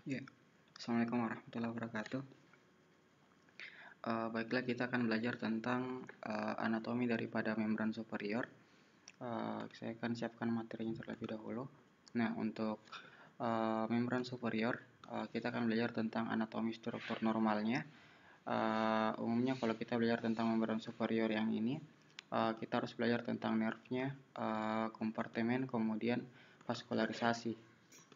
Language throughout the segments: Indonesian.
Ya, Assalamualaikum warahmatullahi wabarakatuh. Baiklah, kita akan belajar tentang anatomi daripada membran superior. Saya akan siapkan materinya terlebih dahulu. Nah, untuk membran superior, kita akan belajar tentang anatomi struktur normalnya. Umumnya kalau kita belajar tentang membran superior yang ini, kita harus belajar tentang nervnya, kompartemen, kemudian vaskularisasi.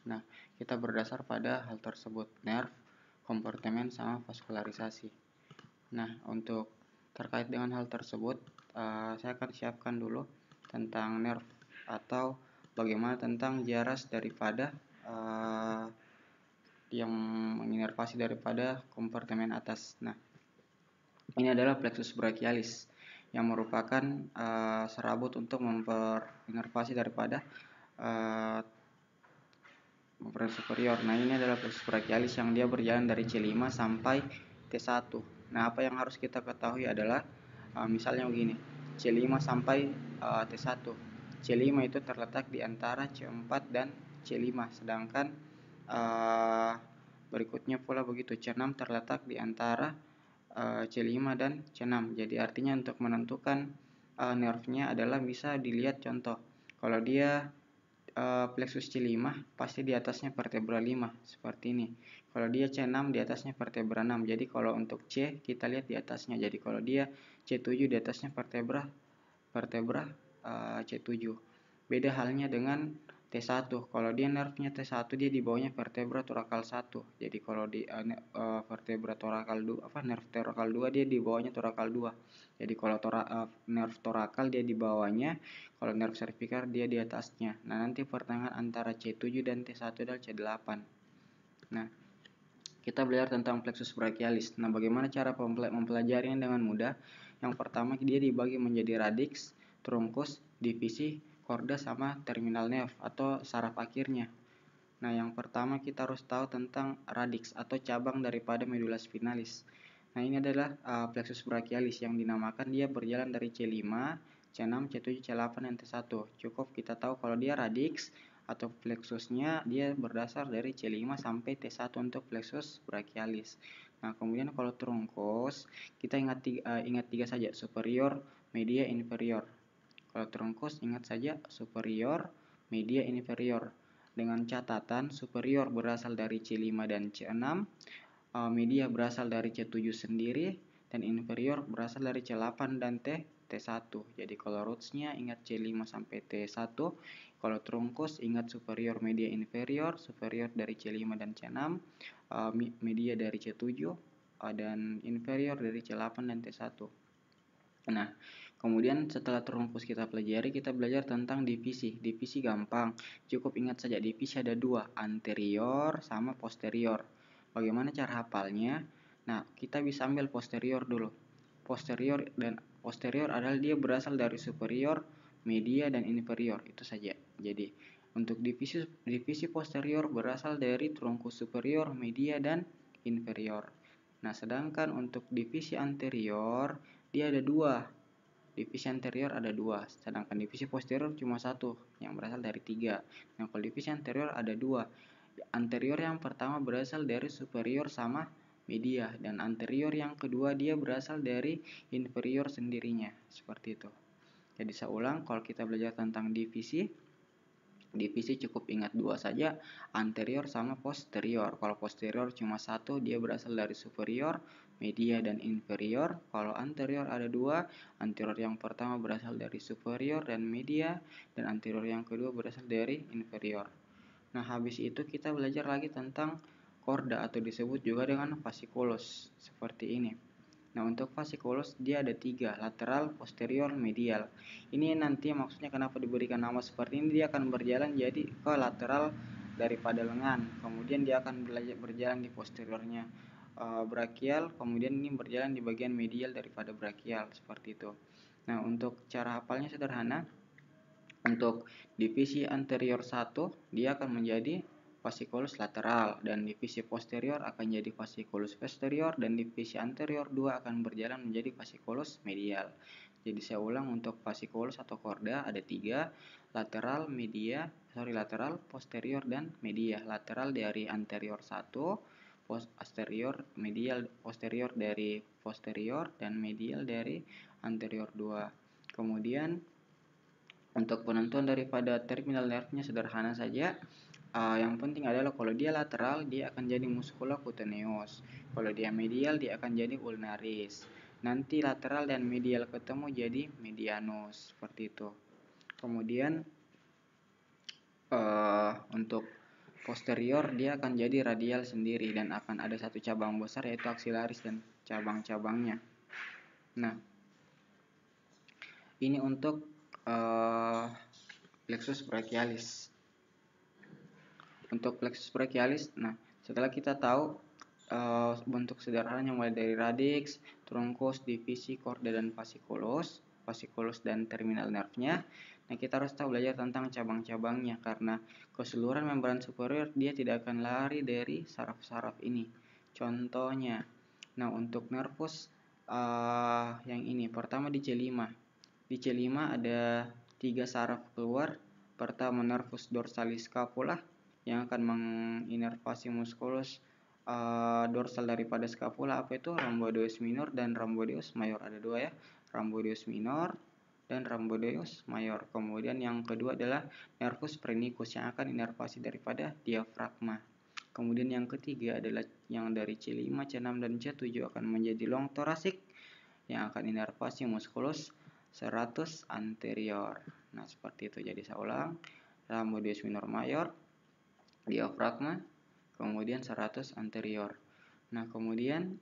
Nah, kita berdasar pada hal tersebut, nerve, kompartemen, sama vaskularisasi. Nah, untuk terkait dengan hal tersebut, saya akan siapkan dulu tentang nerve atau bagaimana tentang jaras daripada yang menginervasi daripada kompartemen atas. Nah, ini adalah plexus brachialis yang merupakan serabut untuk memperinervasi daripada membran superior. Nah, ini adalah plexus brachialis yang dia berjalan dari C5 sampai T1. Nah, apa yang harus kita ketahui adalah misalnya begini, C5 sampai T1. C5 itu terletak di antara C4 dan C5, sedangkan berikutnya pula begitu, C6 terletak di antara C5 dan C6. Jadi artinya untuk menentukan nerve-nya adalah bisa dilihat contoh. Kalau dia plexus C5 pasti di atasnya vertebra 5 seperti ini. Kalau dia C6 di atasnya vertebra 6. Jadi kalau untuk C kita lihat di atasnya. Jadi kalau dia C7 di atasnya vertebra C7. Beda halnya dengan T1. Kalau dia nerve-nya T1 dia di bawahnya vertebra torakal 1. Jadi kalau di vertebra torakal 2 nerve torakal 2 dia di bawahnya torakal 2. Jadi kalau nerve torakal dia di bawahnya, kalau nerve cervical dia di atasnya. Nah, nanti pertengahan antara C7 dan T1 adalah C8. Nah, kita belajar tentang plexus brachialis. Nah, bagaimana cara mempelajarinya dengan mudah? Yang pertama, dia dibagi menjadi radix, trunkus, divisi, korda, sama terminal nerve atau saraf akhirnya. Nah, yang pertama kita harus tahu tentang radix atau cabang daripada medula spinalis. Nah, ini adalah plexus brachialis yang dinamakan dia berjalan dari C5, C6, C7, C8, dan T1. Cukup kita tahu kalau dia radix atau plexusnya dia berdasar dari C5 sampai T1 untuk plexus brachialis. Nah, kemudian kalau trunkus, kita ingat tiga saja, superior, media, inferior. Kalau trunkus ingat saja superior, media, inferior. Dengan catatan superior berasal dari C5 dan C6, media berasal dari C7 sendiri, dan inferior berasal dari C8 dan T1. Jadi kalau rootsnya ingat C5 sampai T1, kalau trunkus ingat superior, media, inferior. Superior dari C5 dan C6, media dari C7, dan inferior dari C8 dan T1. Nah, kemudian setelah trunkus kita pelajari, kita belajar tentang divisi. Divisi gampang, cukup ingat saja divisi ada dua, anterior sama posterior. Bagaimana cara hafalnya? Nah, kita bisa ambil posterior dulu. Posterior adalah dia berasal dari superior, media, dan inferior. Itu saja. Jadi, untuk divisi posterior berasal dari trunkus superior, media, dan inferior. Nah, sedangkan untuk divisi anterior dia ada dua. Divisi anterior ada dua, sedangkan divisi posterior cuma satu yang berasal dari tiga. Nah, kalau divisi anterior ada dua. Anterior yang pertama berasal dari superior sama media, dan anterior yang kedua dia berasal dari inferior sendirinya. Seperti itu. Jadi saya ulang, kalau kita belajar tentang divisi cukup ingat dua saja, anterior sama posterior. Kalau posterior cuma satu, dia berasal dari superior, media, dan inferior. Kalau anterior ada dua, anterior yang pertama berasal dari superior dan media, dan anterior yang kedua berasal dari inferior. Nah, habis itu kita belajar lagi tentang korda atau disebut juga dengan fasciculus seperti ini. Nah, untuk fasciculus dia ada tiga, lateral, posterior, medial. Ini nanti maksudnya kenapa diberikan nama seperti ini, dia akan berjalan jadi ke lateral daripada lengan, kemudian dia akan berjalan di posteriornya brachial, kemudian ini berjalan di bagian medial daripada brachial, seperti itu. Nah, untuk cara hafalnya sederhana. Untuk divisi anterior 1 dia akan menjadi fasciculus lateral, dan divisi posterior akan jadi fasciculus posterior, dan divisi anterior 2 akan berjalan menjadi fasciculus medial. Jadi saya ulang, untuk fasciculus atau korda ada 3, lateral, media, lateral, posterior, dan medial. Lateral dari anterior 1, posterior dari posterior, dan medial dari anterior 2. Kemudian untuk penentuan daripada terminal nerve-nya sederhana saja. Yang penting adalah kalau dia lateral, dia akan jadi musculocutaneous. Kalau dia medial, dia akan jadi ulnaris. Nanti lateral dan medial ketemu jadi medianus, seperti itu. Kemudian untuk posterior, dia akan jadi radial sendiri dan akan ada satu cabang besar yaitu axillaris dan cabang-cabangnya. Nah, ini untuk plexus brachialis. Untuk plexus brachialis, nah setelah kita tahu bentuk sederhananya mulai dari radix, truncus, divisi, chorda, dan fasciculus dan terminal nerve-nya. Nah, kita harus tahu belajar tentang cabang-cabangnya karena keseluruhan membran superior dia tidak akan lari dari saraf-saraf ini. Contohnya, nah untuk nervus yang ini, pertama di C5. Di C5 ada 3 saraf keluar. Pertama nervus dorsalis scapula yang akan menginervasi musculus dorsal daripada scapula, apa itu rhamboideus minor dan rhamboideus mayor. Ada dua ya, rhamboideus minor dan rhamboideus mayor. Kemudian yang kedua adalah nervus phrenicus yang akan inervasi daripada diafragma. Kemudian yang ketiga adalah yang dari C5, C6 dan C7 akan menjadi long thoracic yang akan inervasi musculus serratus anterior. Nah, seperti itu. Jadi saya ulang, rhamboideus minor mayor, diafragma, kemudian serratus anterior. Nah, kemudian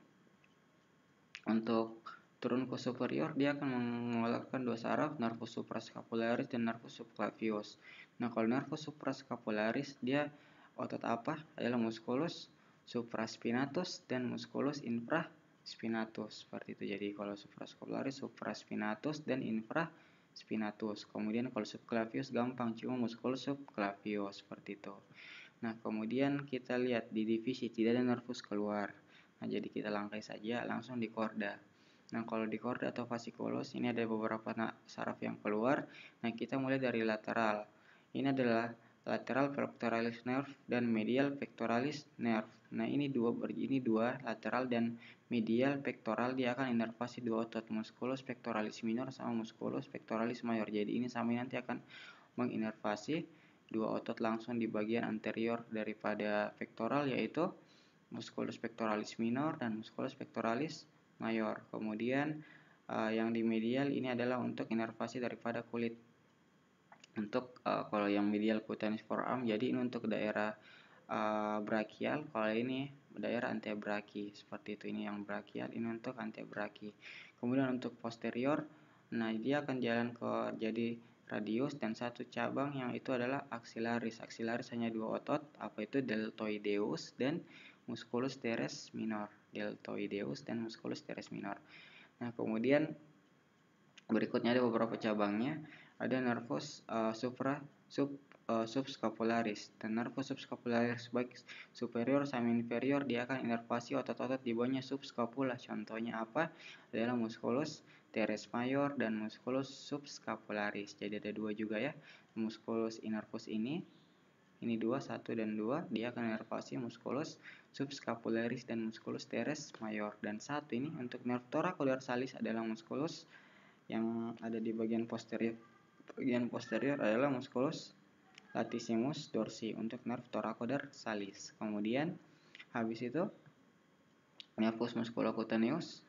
untuk turun ke superior, dia akan mengeluarkan dua saraf, nervus suprascapularis dan nervus subclavius. Nah, kalau nervus suprascapularis, dia otot apa? Adalah musculus supraspinatus dan musculus infraspinatus. Seperti itu. Jadi kalau suprascapularis, supraspinatus dan infraspinatus. Kemudian kalau subclavius gampang, cuma musculus subclavius. Seperti itu. Nah, kemudian kita lihat di divisi tidak ada nervus keluar. Nah, jadi kita langkai saja langsung di chorda. Nah, kalau di chorda atau fasciculus ini ada beberapa saraf yang keluar. Nah, kita mulai dari lateral. Ini adalah lateral pectoralis nerve dan medial pectoralis nerve. Nah, ini dua lateral dan medial pectoral, dia akan inervasi dua otot, musculus pectoralis minor sama musculus pectoralis mayor. Jadi ini sama nanti akan menginervasi dua otot langsung di bagian anterior daripada pectoral, yaitu musculus pectoralis minor dan musculus pectoralis mayor. Kemudian yang di medial ini adalah untuk inervasi daripada kulit. Untuk kalau yang medial cutaneous forearm, jadi ini untuk daerah brachial, kalau ini daerah antebraki. Seperti itu, ini yang brachial, ini untuk antebraki. Kemudian untuk posterior, nah dia akan jalan ke jadi radius dan satu cabang yang itu adalah axillaris. Axillaris hanya dua otot, apa itu deltoideus dan musculus teres minor. Deltoideus dan musculus teres minor. Nah, kemudian berikutnya ada beberapa cabangnya. Ada nervus subscapularis dan nervus subscapularis baik superior sama inferior, dia akan inervasi otot-otot di bawahnya subscapula. Contohnya apa? Adalah musculus teres mayor dan musculus subscapularis. Jadi ada dua juga ya, musculus innervus ini dua, satu dan dua, dia akan inervasi musculus subscapularis dan musculus teres mayor. Dan satu ini untuk nerve thoracolorsalis adalah musculus yang ada di bagian posterior. Bagian posterior adalah musculus latissimus dorsi untuk nerve thoracolorsalis. Kemudian habis itu nervus musculocutaneous,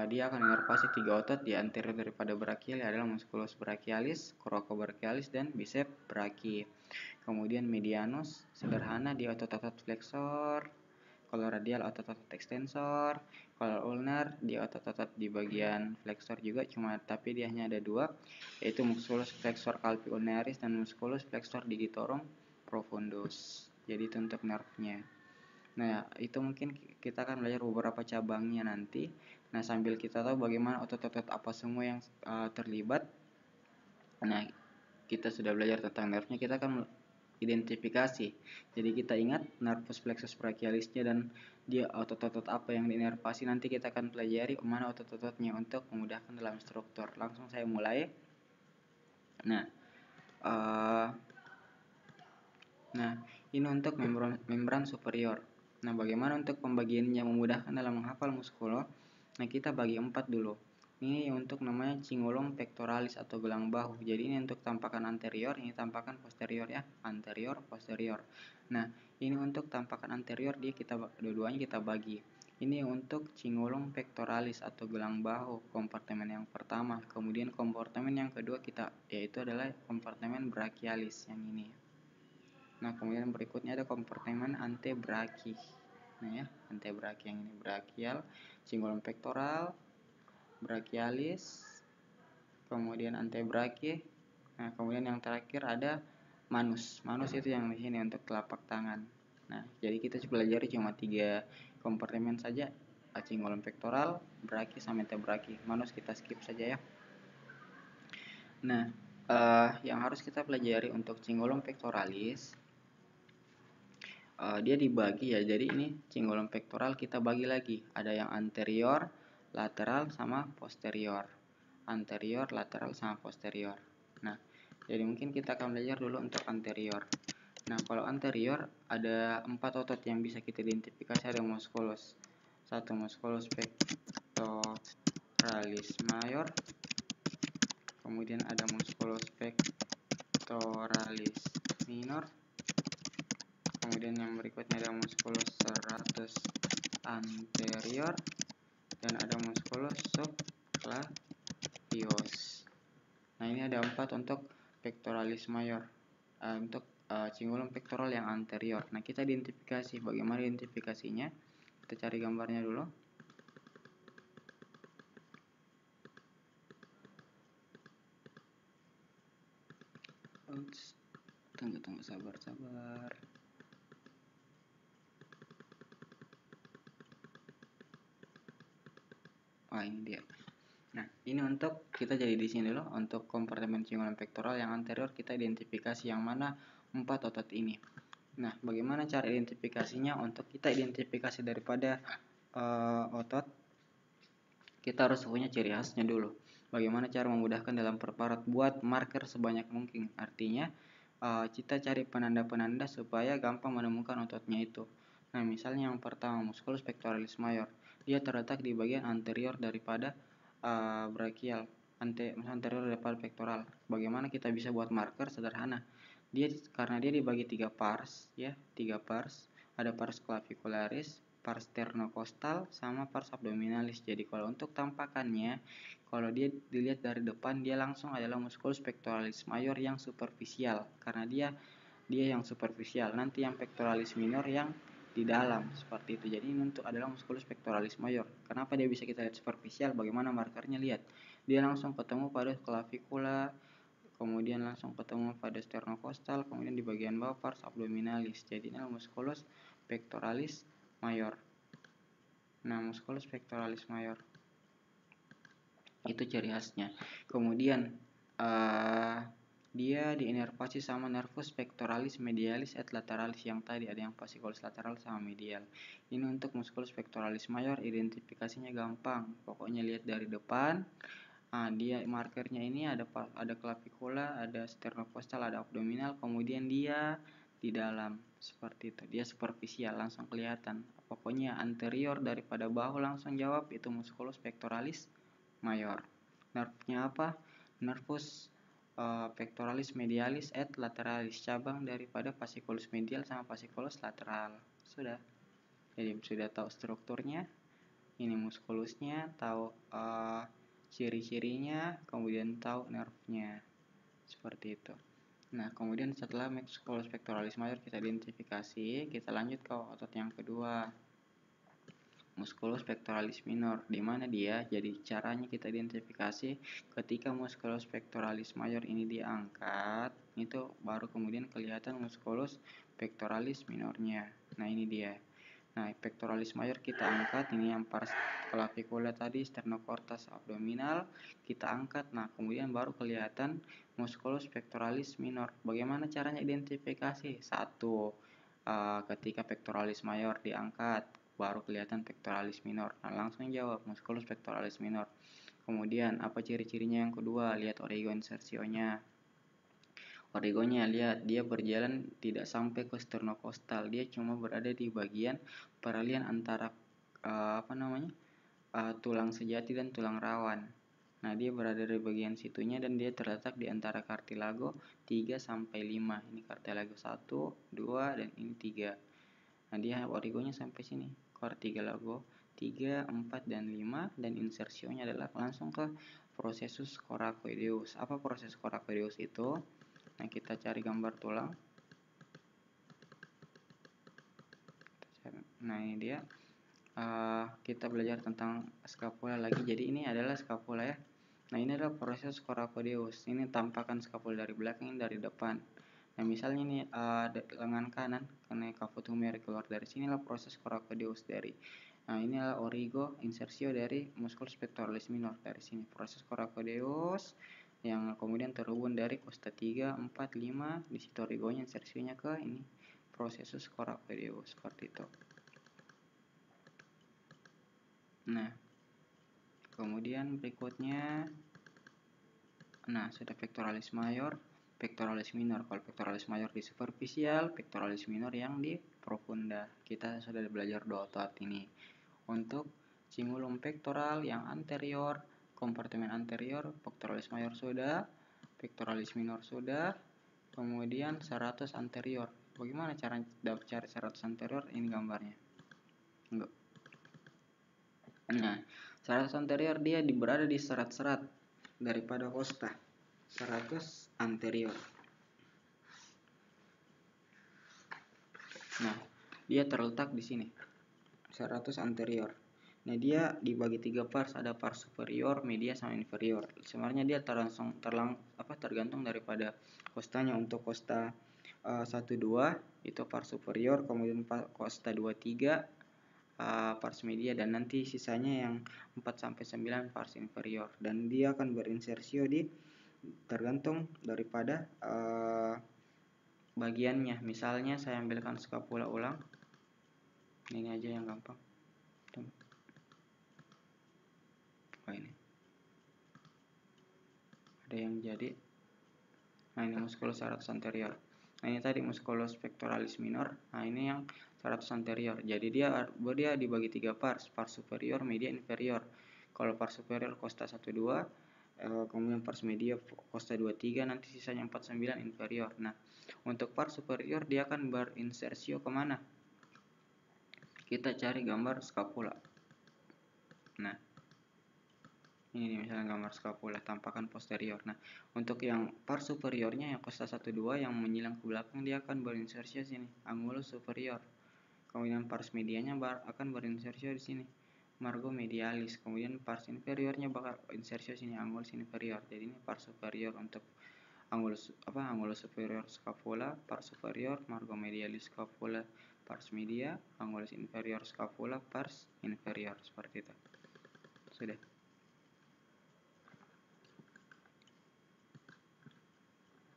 dia akan inervasi tiga otot di anterior daripada brachial, adalah musculus brachialis, coracobrachialis dan bicep brachii. Kemudian medianus sederhana di otot-otot flexor, kalau radial otot-otot extensor, kalau ulnar di otot-otot di bagian flexor juga, tapi dia hanya ada dua, yaitu musculus flexor calvi ulnaris dan musculus flexor digitorum profundus. Jadi itu untuk nerve-nya. Nah, itu mungkin kita akan belajar beberapa cabangnya nanti. Nah, sambil kita tahu bagaimana otot-otot apa semua yang terlibat. Nah, kita sudah belajar tentang nerve-nya, kita akan identifikasi. Jadi kita ingat nervus plexus brachialisnya dan dia otot-otot apa yang diinervasi. Nanti kita akan pelajari mana otot-ototnya untuk memudahkan dalam struktur. Langsung saya mulai. Nah, Nah, ini untuk membran superior. Nah, bagaimana untuk pembagiannya memudahkan dalam menghafal muskulo? Nah, kita bagi 4 dulu. Ini untuk namanya cingulum pectoralis atau gelang bahu. Jadi ini untuk tampakan anterior, ini tampakan posterior ya, anterior, posterior. Nah, ini untuk tampakan anterior dua-duanya kita bagi. Ini untuk cingulum pectoralis atau gelang bahu, kompartemen yang pertama. Kemudian kompartemen yang kedua yaitu adalah kompartemen brachialis yang ini. Nah, kemudian berikutnya ada kompartemen antebraki. Nah ya, antebraki yang ini brachial, cingulum pectoral, brachialis, kemudian antebraki. Nah, kemudian yang terakhir ada manus. Manus itu yang di sini untuk telapak tangan. Nah, jadi kita pelajari cuma 3 kompartemen saja, cingulum pectoral, braki sama antebraki. Manus kita skip saja ya. Nah, yang harus kita pelajari untuk cingulum pectoralis, dia dibagi ya. Jadi ini cingulum pectoral kita bagi lagi. Ada yang anterior, lateral, sama posterior. Anterior, lateral, sama posterior. Nah, jadi mungkin kita akan belajar dulu untuk anterior. Nah, kalau anterior ada 4 otot yang bisa kita identifikasi. Ada musculus 1, musculus pectoralis major. Kemudian ada musculus pectoralis minor. Kemudian yang berikutnya ada musculus serratus anterior dan ada musculus subclavius. Nah, ini ada 4 untuk pectoralis major, untuk cingulum pectoral yang anterior. Nah, kita identifikasi. Bagaimana identifikasinya? Kita cari gambarnya dulu. Tunggu, sabar. Ini dia. Nah, ini untuk kita jadi di sini dulu. Untuk kompartemen cingulum pectoral yang anterior kita identifikasi yang mana 4 otot ini. Nah, bagaimana cara identifikasinya? Untuk kita identifikasi daripada otot, kita harus punya ciri khasnya dulu. Bagaimana cara memudahkan dalam preparat? Buat marker sebanyak mungkin. Artinya kita cari penanda-penanda supaya gampang menemukan ototnya itu. Nah, misalnya yang pertama musculus pectoralis major. Dia terletak di bagian anterior daripada brachial, anterior daripada pectoral. Bagaimana kita bisa buat marker? Sederhana. Karena dia dibagi 3 pars ya, 3 pars. Ada pars clavicularis, pars sternocostal, sama pars abdominalis. Jadi kalau untuk tampakannya, kalau dia dilihat dari depan, dia langsung adalah musculus pectoralis major yang superficial, karena dia yang superficial. Nanti yang pectoralis minor yang di dalam, seperti itu. Jadi ini untuk adalah musculus pectoralis major. Kenapa dia bisa kita lihat superficial? Bagaimana markernya? Lihat, dia langsung ketemu pada clavicula, kemudian langsung ketemu pada sternocostal, kemudian di bagian bawah pars abdominalis. Jadi ini musculus pectoralis major. Nah, musculus pectoralis major itu ciri khasnya. Kemudian dia diinervasi sama nervus pectoralis medialis et lateralis yang tadi, ada yang fasciculus lateral sama medial. Ini untuk musculus pectoralis major, identifikasinya gampang. Pokoknya lihat dari depan. Dia markernya ini ada clavicula, ada sternocostal, ada abdominal, kemudian dia di dalam, seperti itu. Dia superficial, langsung kelihatan. Pokoknya anterior daripada bahu, langsung jawab itu musculus pectoralis major. Nervnya apa? Nervus pectoralis medialis et lateralis, cabang daripada fasciculus medial sama fasciculus lateral. Sudah. Jadi sudah tahu strukturnya. Ini muskulusnya, tahu ciri-cirinya, kemudian tahu nerfnya. Seperti itu. Nah, kemudian setelah musculus pectoralis major kita identifikasi, kita lanjut ke otot yang kedua, musculus pectoralis minor. Di mana dia? Jadi caranya kita identifikasi ketika musculus pectoralis major ini diangkat, itu baru kemudian kelihatan musculus pectoralis minornya. Nah, ini dia. Nah, pectoralis major kita angkat, ini yang pars clavicula tadi, sternocostal abdominal kita angkat. Nah, kemudian baru kelihatan musculus pectoralis minor. Bagaimana caranya identifikasi? 1, ketika pectoralis major diangkat, baru kelihatan pectoralis minor. Nah, langsung jawab musculus pectoralis minor. Kemudian apa ciri-cirinya yang kedua? Lihat origo insertio-nya. Origonya lihat dia berjalan tidak sampai ke sternokostal, dia cuma berada di bagian peralihan antara tulang sejati dan tulang rawan. Nah, dia berada di bagian situnya dan dia terletak di antara kartilago 3 sampai 5. Ini kartilago 1, 2 dan ini 3. Nah, dia origonya sampai sini. Kartilago 3, 4 dan 5 dan insersionya adalah langsung ke processus coracoideus. Apa proses coracoideus itu? Nah, kita cari gambar tulang. Nah, ini dia. Kita belajar tentang scapula lagi. Jadi ini adalah scapula ya. Nah, ini adalah proses coracoideus. Ini tampakan scapula dari belakang, ini dari depan. Nah, misalnya ini lengan kanan, karena caput humeri keluar dari sini lah proses coracoideus dari. Nah, ini adalah origo insersio dari musculus pectoralis minor dari sini. Proses coracoideus yang kemudian terhubung dari costa 3, 4, 5. Di situ origonya insersionya ke ini processus coracoideus seperti itu. Nah, kemudian berikutnya, nah sudah pectoralis mayor, pectoralis minor. Kalau pectoralis mayor di superficial, pectoralis minor yang di profunda. Kita sudah belajar dua otot ini. Untuk cingulum pectoral yang anterior, kompartemen anterior, pectoralis mayor sudah, pectoralis minor sudah, kemudian serratus anterior. Bagaimana cara cari serratus anterior? Ini gambarnya. Enggak. Nah, serratus anterior dia berada di serat-serat daripada costa. Serratus anterior. Nah, dia terletak di sini. Serratus anterior. Nah, dia dibagi 3 pars, ada pars superior, media sama inferior. Sebenarnya dia tergantung daripada costanya. Untuk costa 1 2 itu pars superior, kemudian costa 2 3 pars media, dan nanti sisanya yang 4 sampai 9 pars inferior, dan dia akan berinsersio di tergantung daripada bagiannya. Misalnya saya ambilkan scapula ulang. Ini aja yang gampang. Oh, ini. Ada yang jadi. Nah, ini musculus serratus anterior. Nah, ini tadi musculus pectoralis minor. Nah, ini yang serratus anterior. Jadi dia dibagi 3 pars, pars superior, media, inferior. Kalau pars superior costa 1 2, kemudian pars media costa 2 3, nanti sisanya 4 9 inferior. Nah, untuk pars superior dia akan berinsersio kemana? Kita cari gambar scapula. Nah, ini misalnya gambar scapula tampakan posterior. Nah, untuk yang pars superiornya yang costa 1 2 yang menyilang ke belakang, dia akan berinsersio sini, angulus superior. Kemudian pars medianya akan berinsersio di sini, margo medialis. Kemudian pars inferiornya bakal insersio sini, angulus inferior. Jadi ini pars superior untuk angulus superior scapula, pars superior, margo medialis scapula, pars media, angulus inferior scapula, pars inferior, seperti itu. Sudah.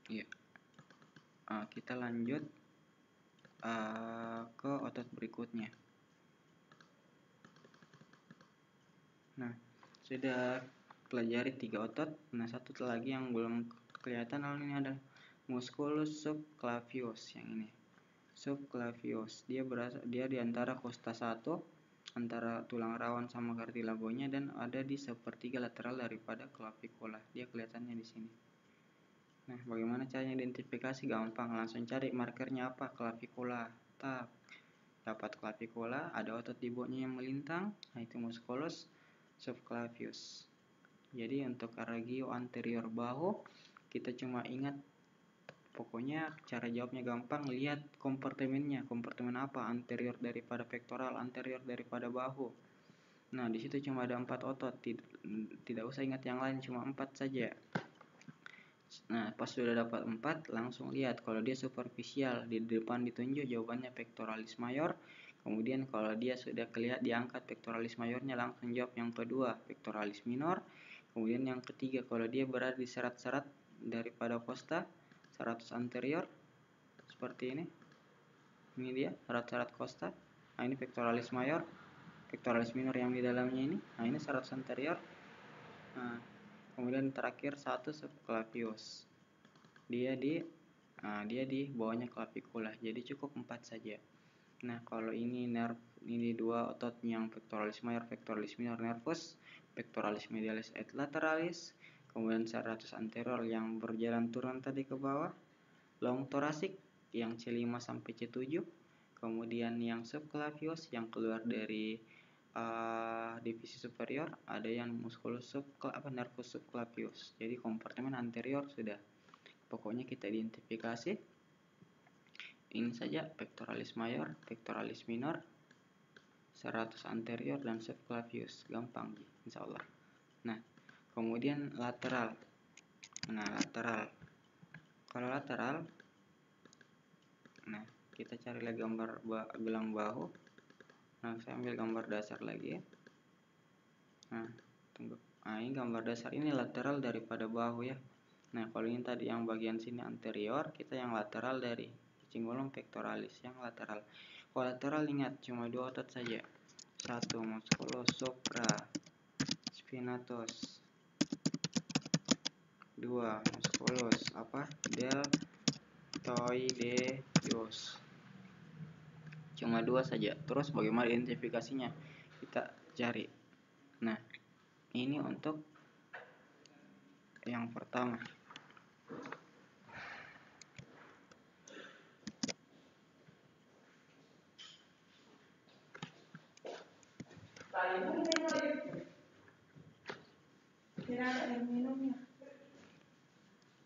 Iya. Kita lanjut ke otot berikutnya. Nah, sudah pelajari 3 otot. Nah, satu lagi yang belum kelihatan ini ada musculus subclavius yang ini. Subclavius dia di antara costa 1, antara tulang rawan sama cartilagonya, dan ada di sepertiga lateral daripada clavicula. Dia kelihatannya di sini. Nah, bagaimana caranya identifikasi? Gampang, langsung cari markernya apa, clavicula. Dapat clavicula, ada otot di bawahnya yang melintang, nah itu musculus subclavius. Jadi untuk aragio anterior bahu, kita cuma ingat, pokoknya cara jawabnya gampang, lihat kompartemennya. Kompartemen apa? Anterior daripada pektoral, anterior daripada bahu. Nah, di situ cuma ada 4 otot, tidak usah ingat yang lain, cuma 4 saja. Nah, pas sudah dapat 4, langsung lihat kalau dia superficial, di depan ditunjuk jawabannya pectoralis mayor. Kemudian kalau dia sudah kelihatan diangkat pectoralis mayornya, langsung jawab yang kedua, pectoralis minor. Kemudian yang ketiga, kalau dia berada di serat-serat daripada costa, serratus anterior, seperti ini. Ini dia serat-serat costa. Nah, ini pectoralis mayor, pectoralis minor yang di dalamnya ini. Nah, ini serratus anterior. Nah, kemudian terakhir 1 subclavius, dia di Dia di bawahnya clavicula, jadi cukup 4 saja. Nah, kalau ini nerve, ini dua otot yang pectoralis major, pectoralis minor nervus, pectoralis medialis et lateralis, kemudian serratus anterior yang berjalan turun tadi ke bawah, long thoracic yang C5 sampai C7, kemudian yang subclavius yang keluar dari divisi superior, ada yang musculus nervus subclavius. Jadi kompartemen anterior sudah. Pokoknya kita identifikasi ini saja, pectoralis major, pectoralis minor, serratus anterior dan subclavius. Gampang insya Allah. Nah, kemudian lateral. Kalau lateral, nah kita cari lagi gambar gelang bahu. Nah, saya ambil gambar dasar lagi. Nah, ini gambar dasar, ini lateral daripada bahu ya. Nah, kalau ini tadi yang bagian sini anterior, kita yang lateral dari cingulum pectoralis yang lateral. Kalau lateral ingat cuma dua otot saja. Satu, musculus supraspinatus. Dua, musculus deltoideus. Cuma dua saja. Terus bagaimana identifikasinya? Kita cari. Nah, ini untuk yang pertama. Tidak ada minumnya.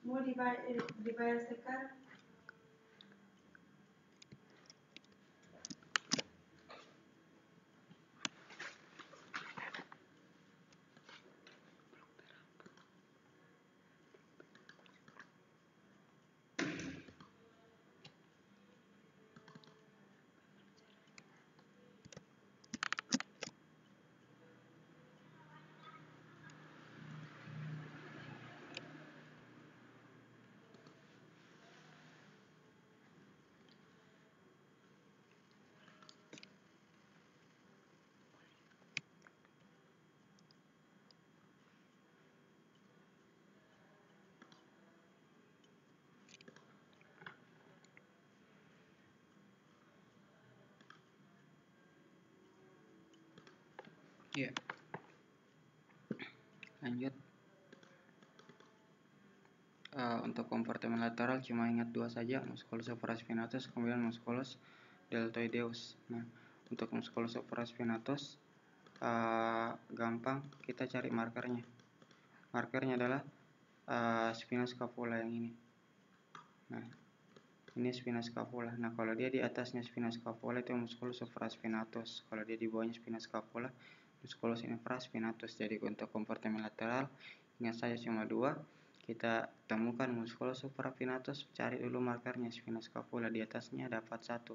Mau dibayar sekarang? Ya. Lanjut. Untuk kompartemen lateral cuma ingat dua saja, musculus supraspinatus kemudian musculus deltoideus. Nah, untuk musculus supraspinatus gampang, kita cari markernya. Markernya adalah spina scapula yang ini. Nah, ini spina scapula. Nah, kalau dia di atasnya spina scapula itu musculus supraspinatus. Kalau dia di bawahnya spina scapula, musculus infraspinatus. Jadi untuk kompartemen lateral ingat saja cuma dua. Kita temukan musculus supraspinatus, cari dulu markernya spina scapula, di atasnya dapat satu,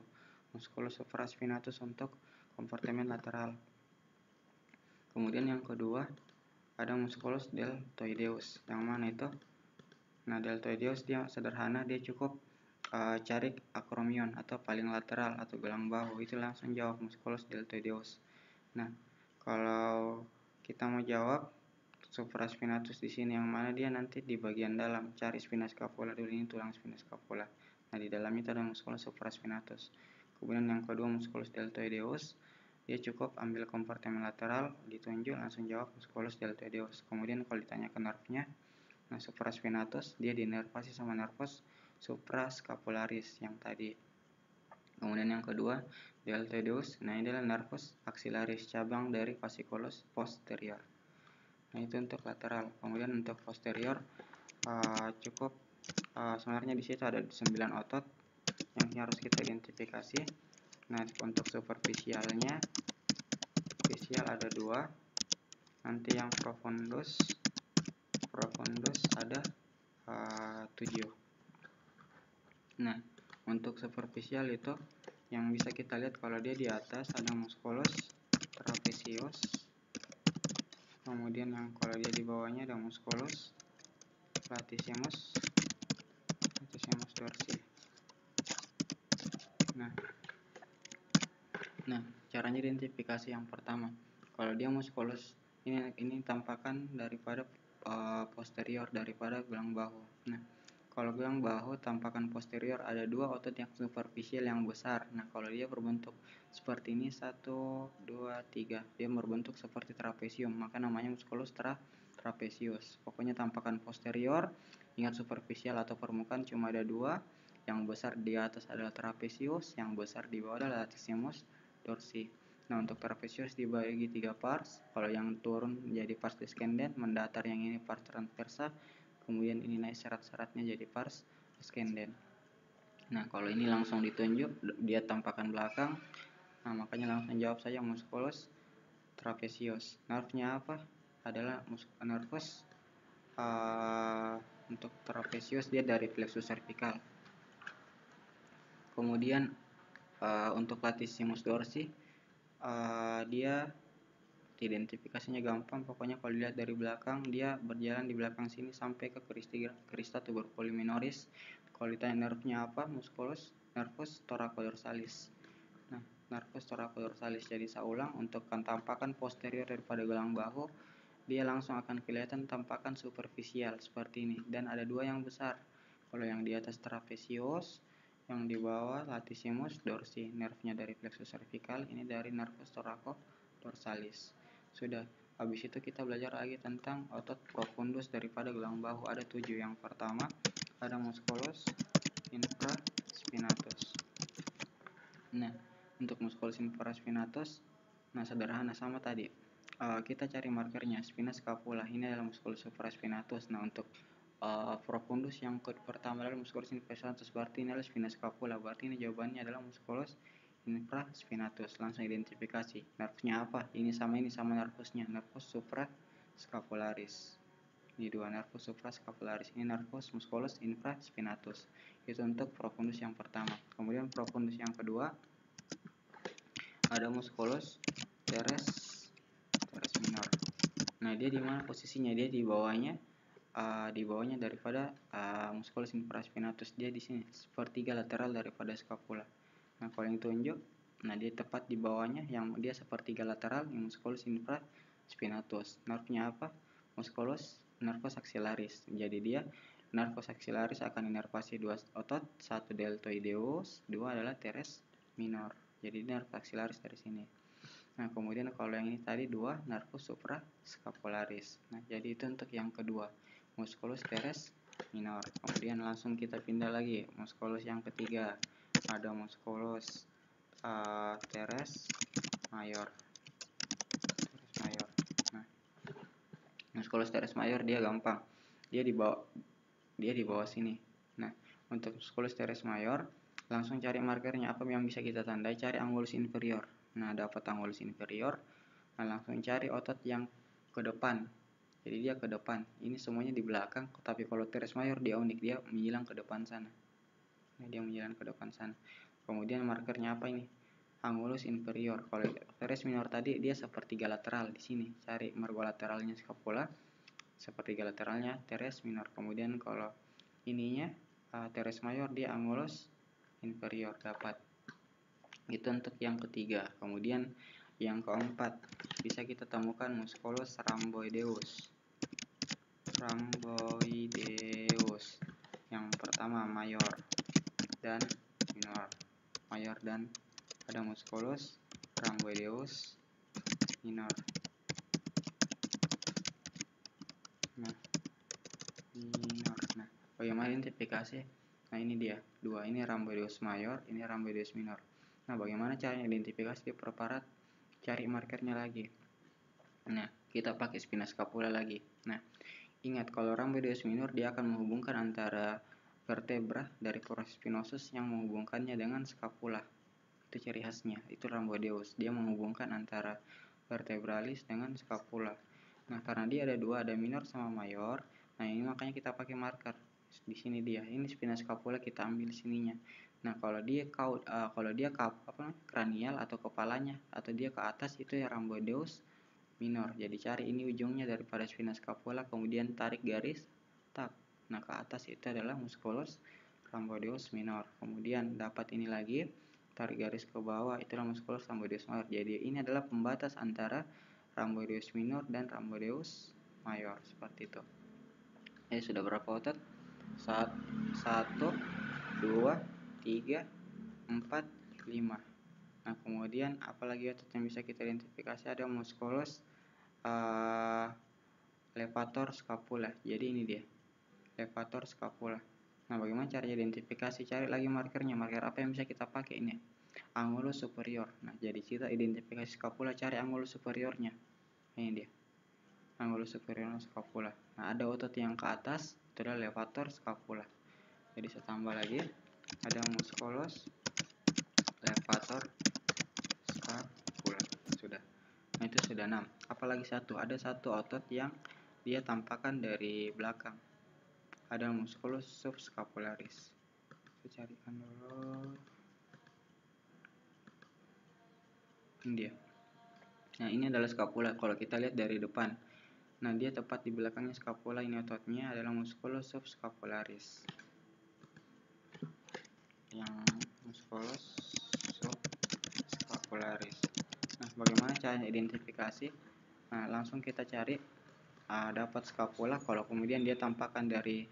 musculus supraspinatus untuk kompartemen lateral. Kemudian yang kedua ada musculus deltoideus, yang mana itu? Nah, deltoideus dia sederhana, dia cukup cari akromion atau paling lateral atau gelang bahu, itu langsung jawab musculus deltoideus. Nah, kalau kita mau jawab supraspinatus di sini yang mana, dia nanti di bagian dalam, cari spina scapula dulu, ini tulang spina scapula. Nah, di dalam itu ada musculus supraspinatus. Kemudian yang kedua musculus deltoideus, dia cukup ambil kompartemen lateral, ditunjuk langsung jawab musculus deltoideus. Kemudian kalau ditanya ke nerfnya, nah supraspinatus dia dinervasi sama nervus suprascapularis yang tadi. Kemudian yang kedua deltoideus, nah ini adalah nervus axillaris, cabang dari fasciculus posterior. Nah, itu untuk lateral. Kemudian untuk posterior cukup sebenarnya di situ ada 9 otot yang harus kita identifikasi. Nah, untuk superficialnya, superficial ada 2. Nanti yang profundus ada 7. Nah, untuk superficial itu yang bisa kita lihat kalau dia di atas ada musculus trapezius. Kemudian yang kalau dia di bawahnya ada musculus latissimus dorsi. Nah, caranya identifikasi yang pertama, kalau dia musculus ini tampakan daripada posterior daripada gelang bahu. Nah, Kalau gelang bahu tampakan posterior ada dua otot yang superficial yang besar. Nah, kalau dia berbentuk seperti ini 1, 2, 3, dia berbentuk seperti trapesium, maka namanya musculus trapezius. Pokoknya tampakan posterior, ingat superficial atau permukaan cuma ada dua, yang besar di atas adalah trapezius, yang besar di bawah adalah latissimus dorsi. Nah, untuk trapezius dibagi 3 pars. Kalau yang turun menjadi pars descendent, mendatar yang ini pars transversa, kemudian ini naik syarat-syaratnya jadi pars ascendent. Nah, kalau ini langsung ditunjuk dia tampakan belakang. Nah, makanya langsung jawab saja musculus trapezius. Nervnya apa? Adalah nervus untuk trapezius dia dari plexus cervical. Kemudian untuk latissimus dorsi dia identifikasinya gampang, pokoknya kalau dilihat dari belakang dia berjalan di belakang sini sampai ke crista tuberculi minoris. Kalau ditanya nerfnya apa, musculus nervus thoracolorsalis. Nah, nervus thoracolorsalis. Jadi saya ulang, untuk tampakan posterior daripada gelang bahu dia langsung akan kelihatan tampakan superficial seperti ini, dan ada dua yang besar. Kalau yang di atas trapezius, yang di bawah latissimus dorsi. Nerfnya dari plexus cervical, ini dari nervus thoracolorsalis. Sudah. Habis itu kita belajar lagi tentang otot profundus daripada gelang bahu. Ada 7. Yang pertama ada musculus infraspinatus. Nah, untuk musculus infraspinatus, nah sederhana sama tadi. Kita cari markernya, spina scapula. Ini adalah musculus infraspinatus. Nah, untuk profundus yang pertama adalah musculus infraspinatus, berarti ini adalah spina scapula. Berarti ini jawabannya adalah musculus infraspinatus. Langsung identifikasi. Nervusnya apa? Ini sama nervusnya. Nervus suprascapularis. Ini dua, nervus suprascapularis. Ini nervus musculus infraspinatus. Itu untuk profundus yang pertama. Kemudian profundus yang kedua ada musculus teres minor. Nah, dia di mana posisinya? Dia di bawahnya daripada musculus infraspinatus. Dia di sini sepertiga lateral daripada scapula. Nah, kalau yang tunjuk, nah dia tepat di bawahnya, yang dia sepertiga lateral, yang musculus infraspinatus. Nervnya apa? Musculus nervus axillaris. Jadi dia nervus axillaris akan inervasi dua otot, satu deltoideus, dua adalah teres minor. Jadi nervus axillaris dari sini. Nah, kemudian kalau yang ini tadi dua, nervus suprascapularis. Nah, jadi itu untuk yang kedua, musculus teres minor. Kemudian langsung kita pindah lagi, musculus yang ketiga ada musculus teres mayor. Nah, musculus teres mayor dia gampang, dia di bawah sini. Nah, untuk musculus teres mayor langsung cari markernya, apa yang bisa kita tandai, cari angulus inferior. Nah, dapat angulus inferior, nah langsung cari otot yang ke depan. Jadi dia ke depan, ini semuanya di belakang, tapi kalau teres mayor dia unik, dia menyilang ke depan sana. Nah, dia menyilang ke depan sana. Kemudian markernya apa ini? Angulus inferior. Kalau teres minor tadi dia sepertiga lateral, di sini cari margo lateralnya scapula, sepertiga lateralnya teres minor. Kemudian kalau ininya teres mayor dia angulus inferior, dapat. Itu untuk yang ketiga. Kemudian yang keempat bisa kita temukan musculus rhamboideus. Yang pertama mayor dan minor. Mayor dan ada musculus rhamboideus minor. Nah, minor. Nah, bagaimana identifikasi? Nah, ini dia. Dua, ini rhamboideus mayor, ini rhamboideus minor. Nah, bagaimana caranya identifikasi di preparat? Cari markernya lagi. Nah, kita pakai spina scapula lagi. Nah, ingat kalau rhamboideus minor dia akan menghubungkan antara vertebra dari foramen spinosus yang menghubungkannya dengan scapula. Itu ciri khasnya, itu rhamboideus. Dia menghubungkan antara vertebralis dengan scapula. Nah, karena dia ada dua, ada minor sama mayor. Nah, ini makanya kita pakai marker. Di sini dia. Ini spina scapula, kita ambil sininya. Nah, kalau dia kranial atau kepalanya atau dia ke atas, itu ya rhamboideus minor. Jadi cari ini ujungnya daripada spina scapula, kemudian tarik garis, tak. Nah, ke atas itu adalah musculus rhamboideus minor. Kemudian dapat ini lagi, tarik garis ke bawah, itulah musculus rhamboideus mayor. Jadi ini adalah pembatas antara rhamboideus minor dan rhamboideus mayor, seperti itu. Sudah berapa otot? 1, 2, 3, 4, 5. Nah, kemudian apalagi otot yang bisa kita identifikasi? Ada musculus levator scapula. Jadi ini dia, levator scapula. Nah, bagaimana cara identifikasi? Cari lagi markernya. Marker apa yang bisa kita pakai ini? Angulus superior. Nah, jadi kita identifikasi scapula, cari angulus superiornya. Ini dia, angulus superior scapula. Nah, ada otot yang ke atas, itu adalah levator scapula. Jadi saya tambah lagi, ada musculus levator scapula. Sudah. Nah, itu sudah 6. Apalagi satu, ada satu otot yang dia tampakan dari belakang. Ada musculus subscapularis. Saya carikan dulu. Ini dia. Nah, ini adalah scapula kalau kita lihat dari depan. Nah, dia tepat di belakangnya scapula. Ini ototnya adalah musculus subscapularis. Yang musculus subscapularis. Nah, bagaimana caranya identifikasi? Nah, langsung kita cari dapat scapula kalau kemudian dia tampakan dari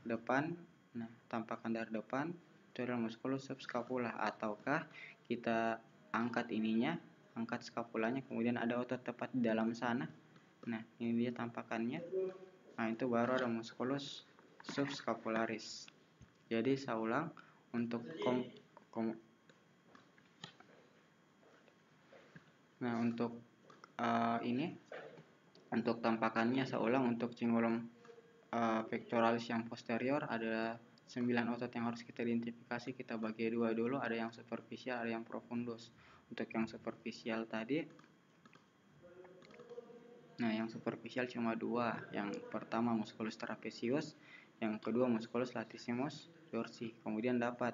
depan. Nah, tampakan dari depan itu adalah musculus subscapula, ataukah kita angkat ininya, angkat scapulanya, kemudian ada otot tepat di dalam sana. Nah, ini dia tampakannya. Nah, itu baru ada musculus subscapularis. Jadi saya ulang, untuk ini untuk tampakannya saya ulang. Untuk cingulum pectoralis yang posterior ada 9 otot yang harus kita identifikasi. Kita bagi dua dulu, ada yang superficial, ada yang profundus. Untuk yang superficial tadi, nah yang superficial cuma 2. Yang pertama musculus trapezius, yang kedua musculus latissimus dorsi. Kemudian dapat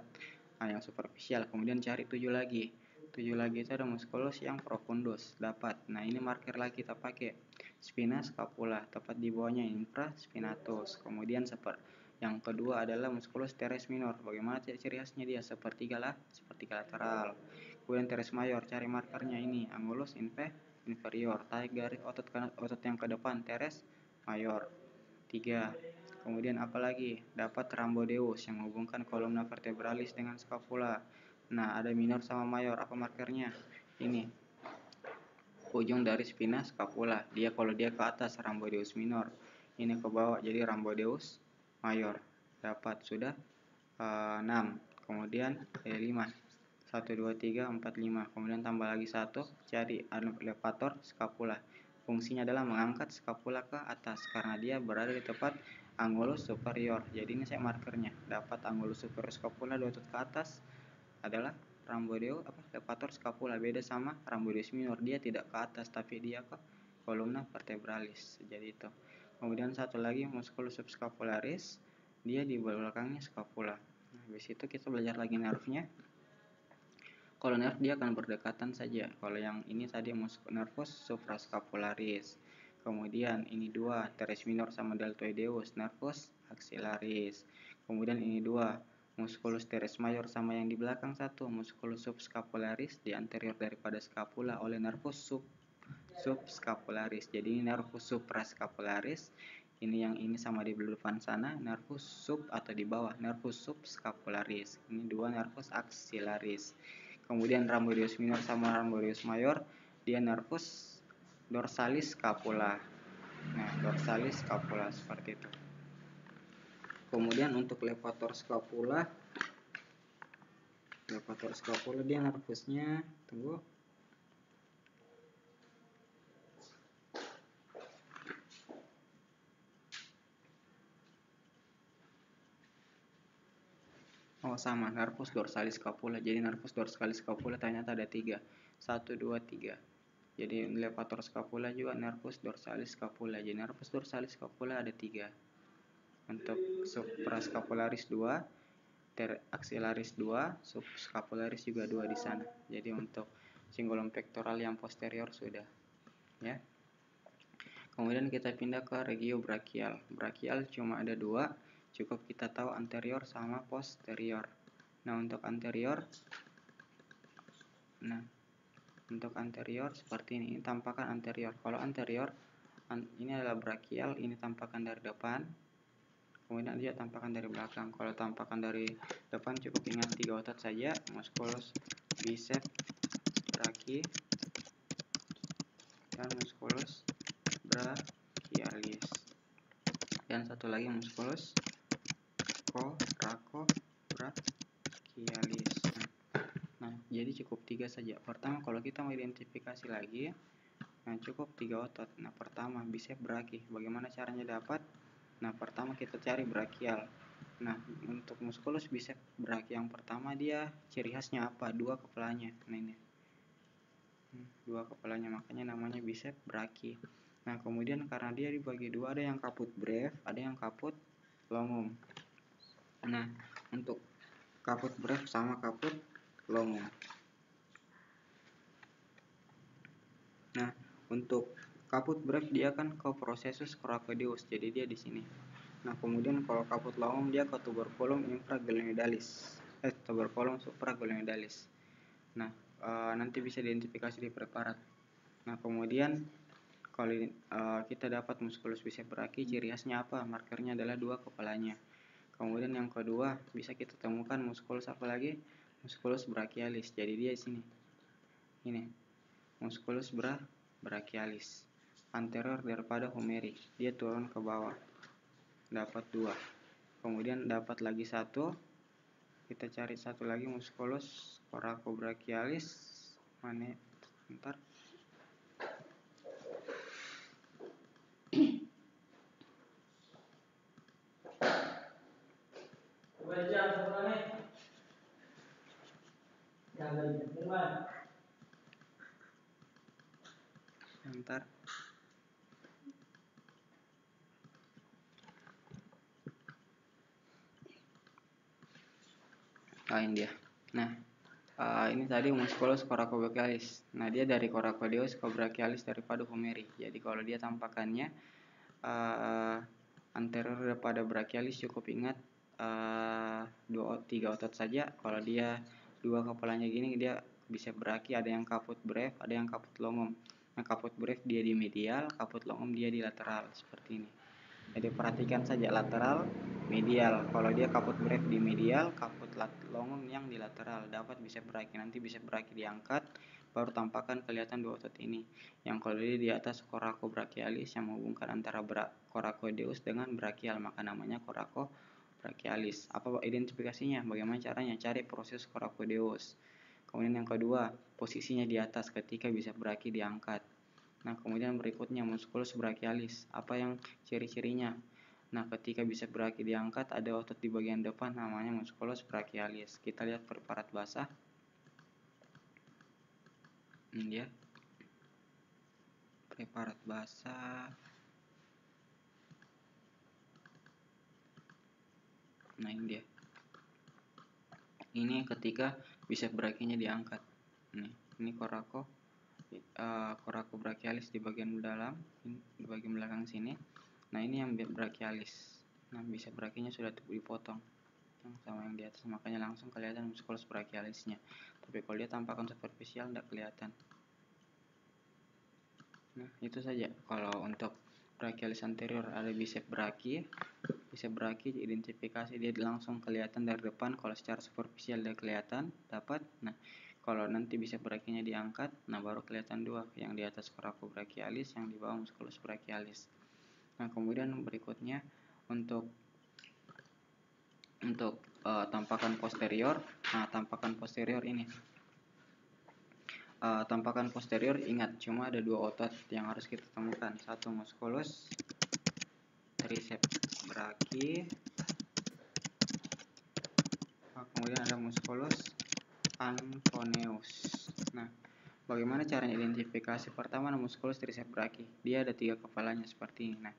yang superficial, kemudian cari 7 lagi. 7 lagi itu ada musculus yang profundus, dapat. Nah, ini marker lagi kita pakai spina scapula, tepat di bawahnya infraspinatus. Kemudian yang kedua adalah musculus teres minor. Bagaimana ciri khasnya? Dia sepertiga lateral. Kemudian teres mayor, cari markernya ini angulus inferior, tarik garis otot yang ke depan, teres mayor 3. Kemudian apalagi? Dapat rhambodeus yang menghubungkan kolumna vertebralis dengan scapula. Nah, ada minor sama mayor. Apa markernya? Ini ujung dari spina scapula. Kalau dia ke atas rhambodeus minor, ini ke bawah jadi rhambodeus mayor. Dapat sudah 6. Kemudian 5. 1, 2, 3, 4, 5. Kemudian tambah lagi 1, cari levator scapula. Fungsinya adalah mengangkat scapula ke atas karena dia berada di tepat angulus superior. Jadi ini saya markernya. Dapat angulus superior scapula, 2 otot ke atas adalah levator scapula. Beda sama rhambodeus minor, dia tidak ke atas tapi dia ke kolumna vertebralis. Jadi itu. Kemudian satu lagi musculus subscapularis, dia di belakangnya scapula. Nah, habis itu kita belajar lagi nerve-nya. Kalau nerve dia akan berdekatan saja. Kalau yang ini tadi nervus suprascapularis. Kemudian ini 2, teres minor sama deltoideus, nervus axillaris. Kemudian ini 2, musculus teres mayor sama yang di belakang 1, musculus subscapularis, di anterior daripada scapula oleh nervus subscapularis. Jadi ini nervus suprascapularis. Ini yang ini sama di depan sana, nervus sub atau di bawah, nervus subscapularis. Ini 2 nervus axillaris. Kemudian rhambodeus minor sama rhambodeus mayor, dia nervus dorsalis scapula. Nah, dorsalis scapula seperti itu. Kemudian untuk levator scapula dia nervusnya, tunggu. Sama, nervus dorsalis scapula. Jadi nervus dorsalis scapula ternyata ada 3. 1, 2, 3. Jadi levator scapula juga nervus dorsalis scapula. Jadi nervus dorsalis scapula ada 3. Untuk suprascapularis 2, axillaris 2, subscapularis juga 2 di sana. Jadi untuk cingulum pectoral yang posterior sudah, ya. Kemudian kita pindah ke regio brachial. Brachial cuma ada 2. Cukup kita tahu anterior sama posterior. Nah, untuk anterior seperti ini tampakan anterior. Kalau anterior ini adalah brachial, ini tampakan dari depan. kemudian dia tampakan dari belakang. Kalau tampakan dari depan cukup ingat 3 otot saja, musculus bicep brachii dan musculus brachialis, dan satu lagi musculus coracobrachialis. Nah, jadi cukup 3 saja. Pertama, kalau kita mau identifikasi lagi, nah cukup 3 otot. Nah, pertama bicep brachii. Bagaimana caranya dapat? Nah, pertama kita cari brachial. Nah, untuk musculus bicep brachii yang pertama, dia ciri khasnya apa? 2 kepalanya. Nah, ini 2 kepalanya, makanya namanya bicep brachii. Nah, kemudian karena dia dibagi 2, ada yang caput breve, ada yang caput longum. Nah, untuk caput breve sama caput longum. Nah, untuk caput breve dia kan ke processus coracoideus, jadi dia di sini. Nah, kemudian kalau caput longum dia ke tuberculum infraglenoidalis, tuberculum supraglenoidalis. Nah, nanti bisa diidentifikasi di preparat. Nah, kemudian kalau kita dapat musculus bicep brachii, ciri khasnya apa? Markernya adalah 2 kepalanya. Kemudian yang kedua, bisa kita temukan musculus apa lagi? Musculus brachialis. Jadi dia di sini. Ini. Musculus brachialis. Anterior daripada humeri. Dia turun ke bawah. Dapat 2. Kemudian dapat lagi 1. Kita cari satu lagi, musculus coracobrachialis. Mana? Bentar. Bentar. Ini dia. Nah, ini tadi musculus coracobrachialis. Nah, dia dari coracoideus ke brachialis daripada humeri. Jadi kalau dia tampakannya anterior daripada brachialis, cukup ingat 3 otot saja. Kalau dia 2 kepalanya gini, dia bisa brachii, ada yang caput breve, ada yang caput longum. Nah, caput breve dia di medial, caput longum dia di lateral, seperti ini. Jadi perhatikan saja lateral, medial. Kalau dia caput breve di medial, caput longum yang di lateral. Dapat bicep brachii. Nanti bicep brachii diangkat, baru tampakkan kelihatan 2 otot ini. Yang kalau dia di atas coracobrachialis yang menghubungkan antara coracoideus dengan brachial, maka namanya coracobrachialis. Apa identifikasinya? Bagaimana caranya? Cari proses coracoideus. Kemudian yang kedua, posisinya di atas ketika bicep brachii diangkat. Nah, kemudian berikutnya musculus brachialis. Apa yang ciri-cirinya? Nah, ketika bicep brachii diangkat, ada otot di bagian depan namanya musculus brachialis. Kita lihat preparat basah. Ini dia. Preparat basah. Nah, ini dia. Ini ketika bicep brachii-nya diangkat. Ini coracobrachialis di bagian dalam, di bagian belakang sini. Nah, ini yang brachialis. Nah, bicep brachii-nya sudah dipotong yang sama yang di atas, makanya langsung kelihatan musculus brachialisnya. Tapi kalau dia tampakan superficial tidak kelihatan. Nah, itu saja. Kalau untuk brachialis anterior ada bicep brachii. Bicep brachii identifikasi dia langsung kelihatan dari depan. Kalau secara superficial dia kelihatan dapat. Nah, kalau nanti bicep brachii-nya diangkat, nah baru kelihatan 2, yang di atas coracobrachialis, yang di bawah musculus brachialis. Nah, kemudian berikutnya untuk tampakan posterior. Nah, tampakan posterior ini. Tampakan posterior ingat cuma ada 2 otot yang harus kita temukan. Satu musculus triceps brachii. Kemudian ada musculus anconeus. Nah, bagaimana caranya identifikasi? Pertama, musculus triceps brachii. Dia ada 3 kepalanya seperti ini. Nah,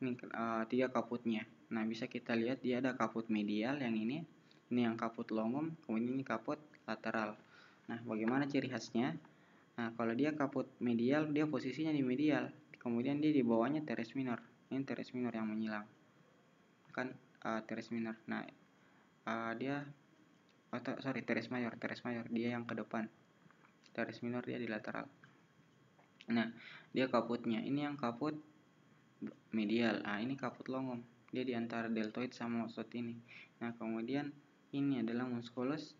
ini 3 kaputnya. Nah, bisa kita lihat dia ada kaput medial yang ini yang kaput longum, kemudian ini kaput lateral. Nah, bagaimana ciri khasnya? Nah, kalau dia kaput medial, dia posisinya di medial. Kemudian dia di bawahnya teres minor. Ini teres minor yang menyilang. Kan teres minor. Nah, teres mayor. Teres mayor dia yang ke depan. Teres minor dia di lateral. Nah, dia kaputnya. Ini yang kaput medial. Ini kaput longum. dia di antara deltoid sama otot ini. Nah, kemudian ini adalah musculus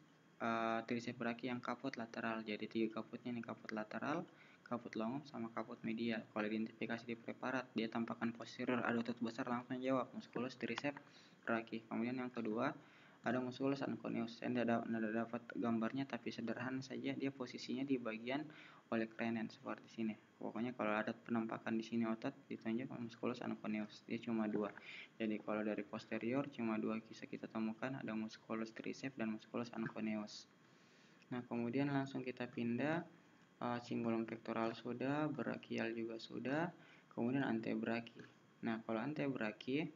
triceps brachii yang kaput lateral. Jadi 3 kaputnya nih, kaput lateral, kaput longum, sama kaput medial. Kalau identifikasi di preparat, dia tampakkan posterior, ada otot besar, langsung jawab musculus triceps brachii. Kemudian yang kedua ada musculus anconeus. Saya tidak dapat gambarnya, tapi sederhana saja, dia posisinya di bagian olecranen seperti sini. Pokoknya kalau ada penampakan di sini otot, ditunjuk musculus anconeus. Dia cuma 2. Jadi kalau dari posterior cuma 2 bisa kita temukan, ada musculus triceps dan musculus anconeus. Nah, kemudian langsung kita pindah, cingulum pectoral sudah, brachial juga sudah, kemudian antebrachii. Nah, kalau antebrachii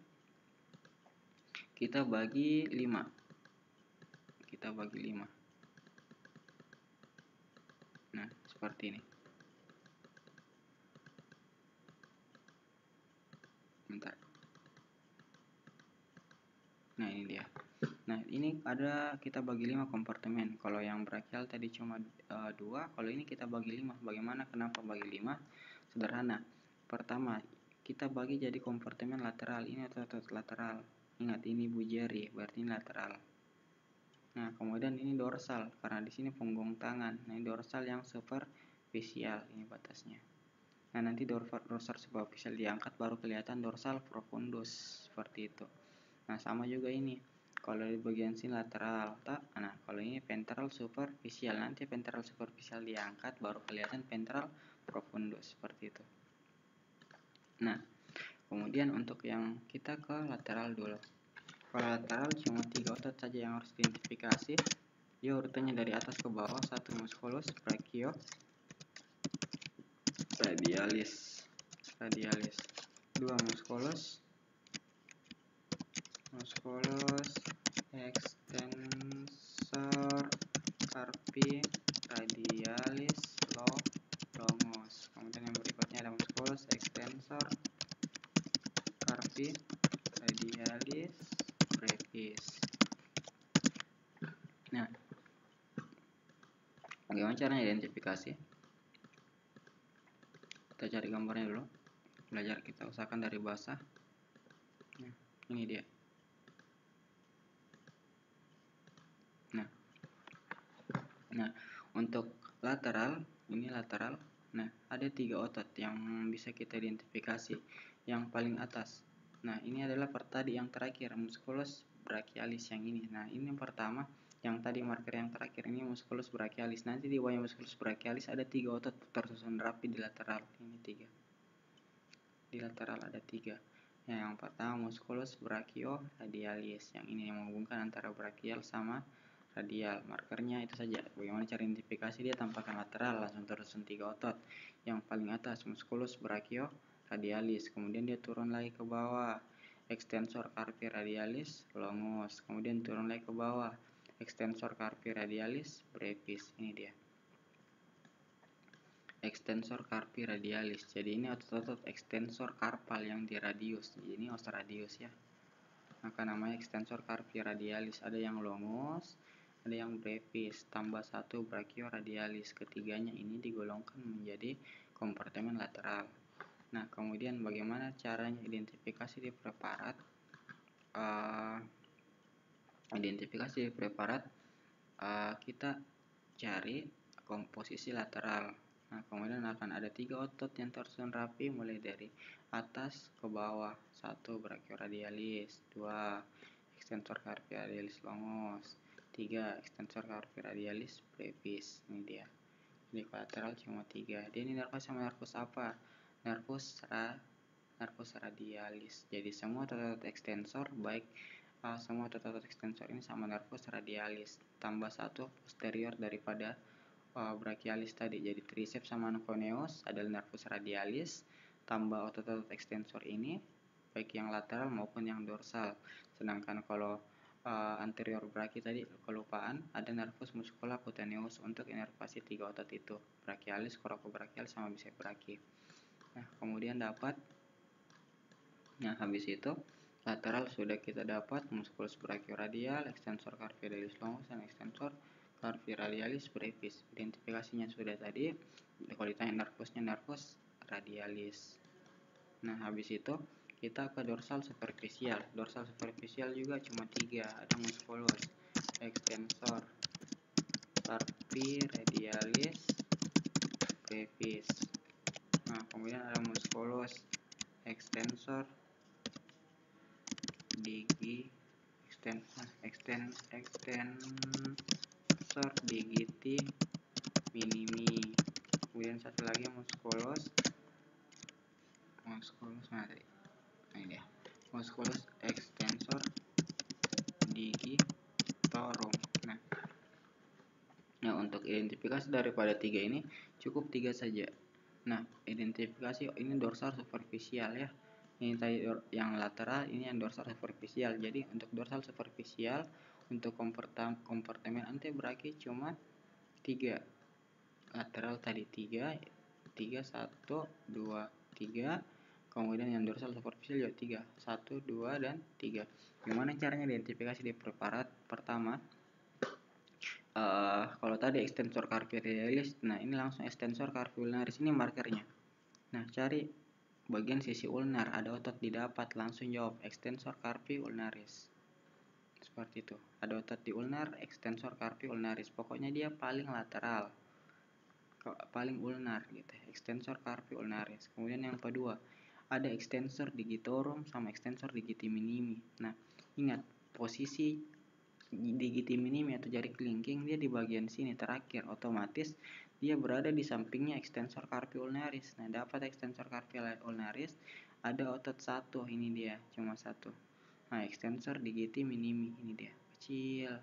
kita bagi 5. Nah, seperti ini. Bentar. Nah, ini dia. Nah, ini ada kita bagi 5 kompartemen. Kalau yang brachial tadi cuma 2, kalau ini kita bagi 5. Bagaimana, kenapa bagi 5? Sederhana. Pertama, kita bagi jadi kompartemen lateral. Ini otot lateral. Ingat, ini bujeri, berarti ini lateral. Nah, kemudian ini dorsal, karena di sini punggung tangan. Nah, ini dorsal yang superficial, ini batasnya. Nah, nanti dorsal superficial diangkat baru kelihatan dorsal profundus, seperti itu. Nah, sama juga ini. Kalau di bagian sini lateral, nah kalau ini ventral superficial, nanti ventral superficial diangkat baru kelihatan ventral profundus, seperti itu. Nah, kemudian untuk yang kita ke lateral dulu. Kalau lateral cuma 3 otot saja yang harus diidentifikasi. Dia urutannya dari atas ke bawah. 1 musculus brachio radialis. 2 musculus extensor carpi radialis longus. Kemudian yang berikutnya ada musculus extensor carpi radialis brevis. Nah, bagaimana caranya identifikasi? Kita cari gambarnya dulu. Belajar kita usahakan dari basah. Nah, ini dia. Nah, untuk lateral, ini lateral. Nah, ada 3 otot yang bisa kita identifikasi. Yang paling atas. Nah, ini adalah tadi yang terakhir, musculus brachialis yang ini. Nah, ini yang pertama, yang tadi marker yang terakhir ini musculus brachialis. Nanti di bawah musculus brachialis ada 3 otot tersusun rapi di lateral. Ini 3. Di lateral ada 3. Yang pertama musculus brachio radialis. Yang ini yang menghubungkan antara brachial sama radial. Markernya itu saja. Bagaimana cara identifikasi? Dia tampakkan lateral, langsung tersusun 3 otot. Yang paling atas musculus brachio radialis, kemudian dia turun lagi ke bawah, extensor carpi radialis longus, kemudian turun lagi ke bawah, extensor carpi radialis brevis. Ini dia, extensor carpi radialis. Jadi ini otot-otot extensor carpal yang di radius. Jadi ini os radius ya. Maka namanya extensor carpi radialis. Ada yang longus, ada yang brevis, tambah 1 brachio radialis. Ketiganya ini digolongkan menjadi kompartemen lateral. Nah, kemudian bagaimana caranya identifikasi di preparat? Kita cari komposisi lateral. Nah, kemudian akan ada 3 otot yang tersusun rapi mulai dari atas ke bawah. 1 brachio radialis, 2 extensor carpi radialis longus, 3 extensor carpi radialis brevis. Ini dia. Jadi lateral cuma 3. Dia ini nervus sama nervus apa? Nervus radialis. Jadi semua otot extensor, baik semua otot extensor ini sama nervus radialis. Tambah 1 posterior daripada brachialis tadi. Jadi triceps sama anconeus adalah nervus radialis. Tambah otot-otot extensor ini, baik yang lateral maupun yang dorsal. Sedangkan kalau anterior brachii tadi kelupaan, ada nervus musculocutaneus untuk inervasi 3 otot itu, brachialis, coracobrachial sama biceps brachii. Nah, kemudian dapat, nah habis itu lateral sudah kita dapat musculus brachioradial, extensor carpi radialis longus, dan extensor carpi radialis brevis. Identifikasinya sudah tadi. Kalau ditanya nervusnya nervus radialis. Nah, habis itu kita ke dorsal superficial. Dorsal superficial juga cuma 3, ada musculus extensor carpi radialis brevis. Nah, kemudian ada musculus extensor extensor digiti minimi. Kemudian satu lagi musculus musculus extensor digitorum. Nah, untuk identifikasi daripada 3 ini cukup 3 saja. Nah, identifikasi ini dorsal superficial ya. Ini tadi yang lateral, ini yang dorsal superficial. Jadi untuk dorsal superficial untuk kompartemen antebraki cuma 3. Lateral tadi 3, 1, 2, 3. Kemudian yang dorsal superficial juga 3, 1, 2, dan 3. Gimana caranya identifikasi di preparat? Pertama, kalau tadi extensor carpi radialis, nah ini langsung extensor carpi ulnaris, ini markernya. Nah, cari bagian sisi ulnar, ada otot didapat, langsung jawab extensor carpi ulnaris. Seperti itu. Ada otot di ulnar, extensor carpi ulnaris. Pokoknya dia paling lateral, paling ulnar gitu, extensor carpi ulnaris. Kemudian yang kedua, ada extensor digitorum sama extensor digiti minimi. Nah, ingat posisi digiti minimi atau jari kelingking dia di bagian sini terakhir, otomatis dia berada di sampingnya extensor carpi ulnaris. Nah, dapat extensor carpi ulnaris, ada otot 1, ini dia, cuma 1. Nah, extensor digiti minimi, ini dia, kecil.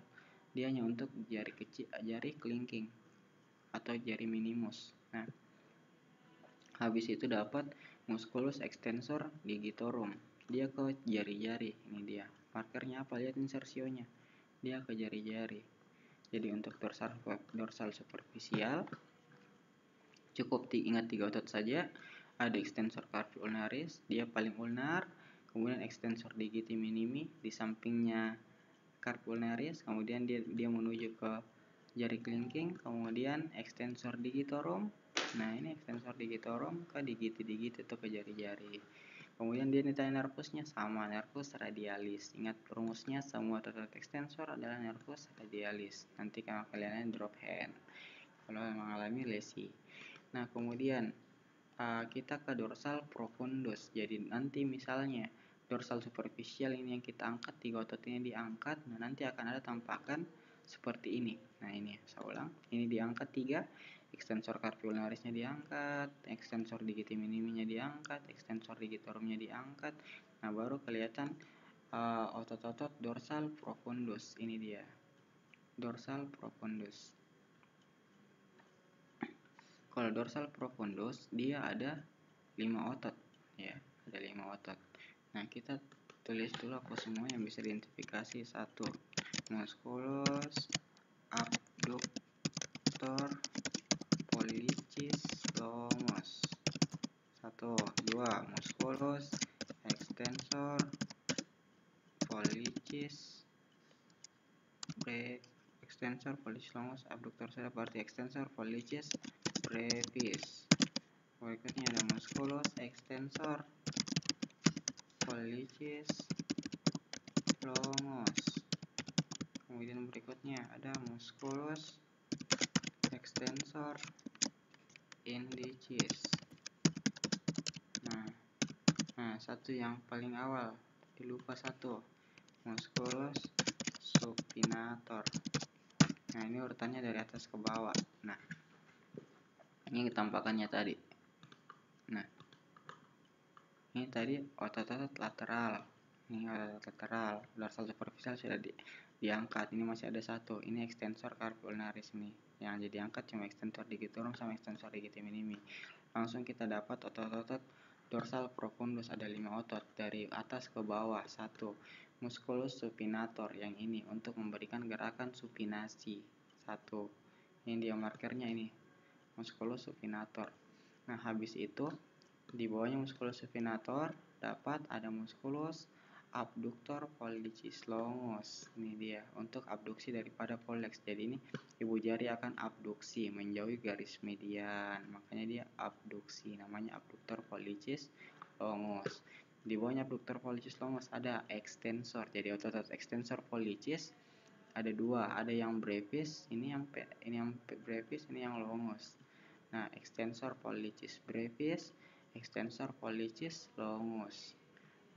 Dia hanya untuk jari kecil, jari kelingking atau jari minimus. Nah, habis itu dapat musculus extensor digitorum. Dia ke jari-jari, ini dia. Markernya apa? Lihat insersionya. Dia ke jari-jari. Jadi untuk dorsal superficial cukup ingat 3 otot saja. Ada extensor carpi ulnaris, dia paling ulnar. Kemudian extensor digiti minimi di sampingnya carpi ulnaris. Kemudian dia menuju ke jari kelingking. Kemudian extensor digitorum. Nah, ini extensor digitorum ke digiti atau ke jari-jari. Kemudian dia ditanya nervusnya, sama, nervus radialis. Ingat rumusnya, semua otot extensor adalah nervus radialis. Nanti kalau kalian drop hand kalau mengalami lesi. Nah, kemudian kita ke dorsal profundus. Jadi nanti misalnya dorsal superficial ini yang kita angkat, 3 otot ini diangkat, nah nanti akan ada tampakan seperti ini. Nah, ini saya ulang, ini diangkat 3, extensor carpi ulnarisnya diangkat, extensor digiti miniminya diangkat, extensor digitorumnya diangkat. Nah, baru kelihatan otot-otot dorsal profundus. Ini dia, dorsal profundus. Kalau dorsal profundus dia ada 5 otot ya, ada 5 otot. Nah, kita tulis dulu apa semua yang bisa diidentifikasi. 1, musculus abductor pollicis longus. 1, 2, musculus extensor pollicis extensor pollicis longus abductor, saya berarti extensor pollicis brevis. Berikutnya ada musculus extensor pollicis longus. Kemudian berikutnya ada musculus extensor indicis. Nah, satu yang paling awal dilupa, 1, musculus supinator. Nah, ini urutannya dari atas ke bawah. Nah, ini tampakannya tadi. Nah, ini tadi otot-otot lateral. Ini otot lateral, dorsal superficial sudah diangkat. Ini masih ada 1. Ini extensor carpi ulnaris nih. Yang jadi angkat cuma extensor digitorum sama extensor digiti minimi. Langsung kita dapat otot-otot dorsal profundus, ada 5 otot dari atas ke bawah. 1, musculus supinator, yang ini untuk memberikan gerakan supinasi. 1. Ini dia markernya, ini musculus supinator. Nah, habis itu di bawahnya musculus supinator dapat ada musculus abductor pollicis longus. Ini dia untuk abduksi daripada pollex. Jadi ini ibu jari akan abduksi menjauhi garis median, makanya dia abduksi, namanya abductor pollicis longus. Di bawahnya abductor pollicis longus ada extensor. Jadi otot extensor pollicis ada dua, ada yang brevis, ini yang brevis, ini yang longus. Nah, extensor pollicis brevis, extensor pollicis longus.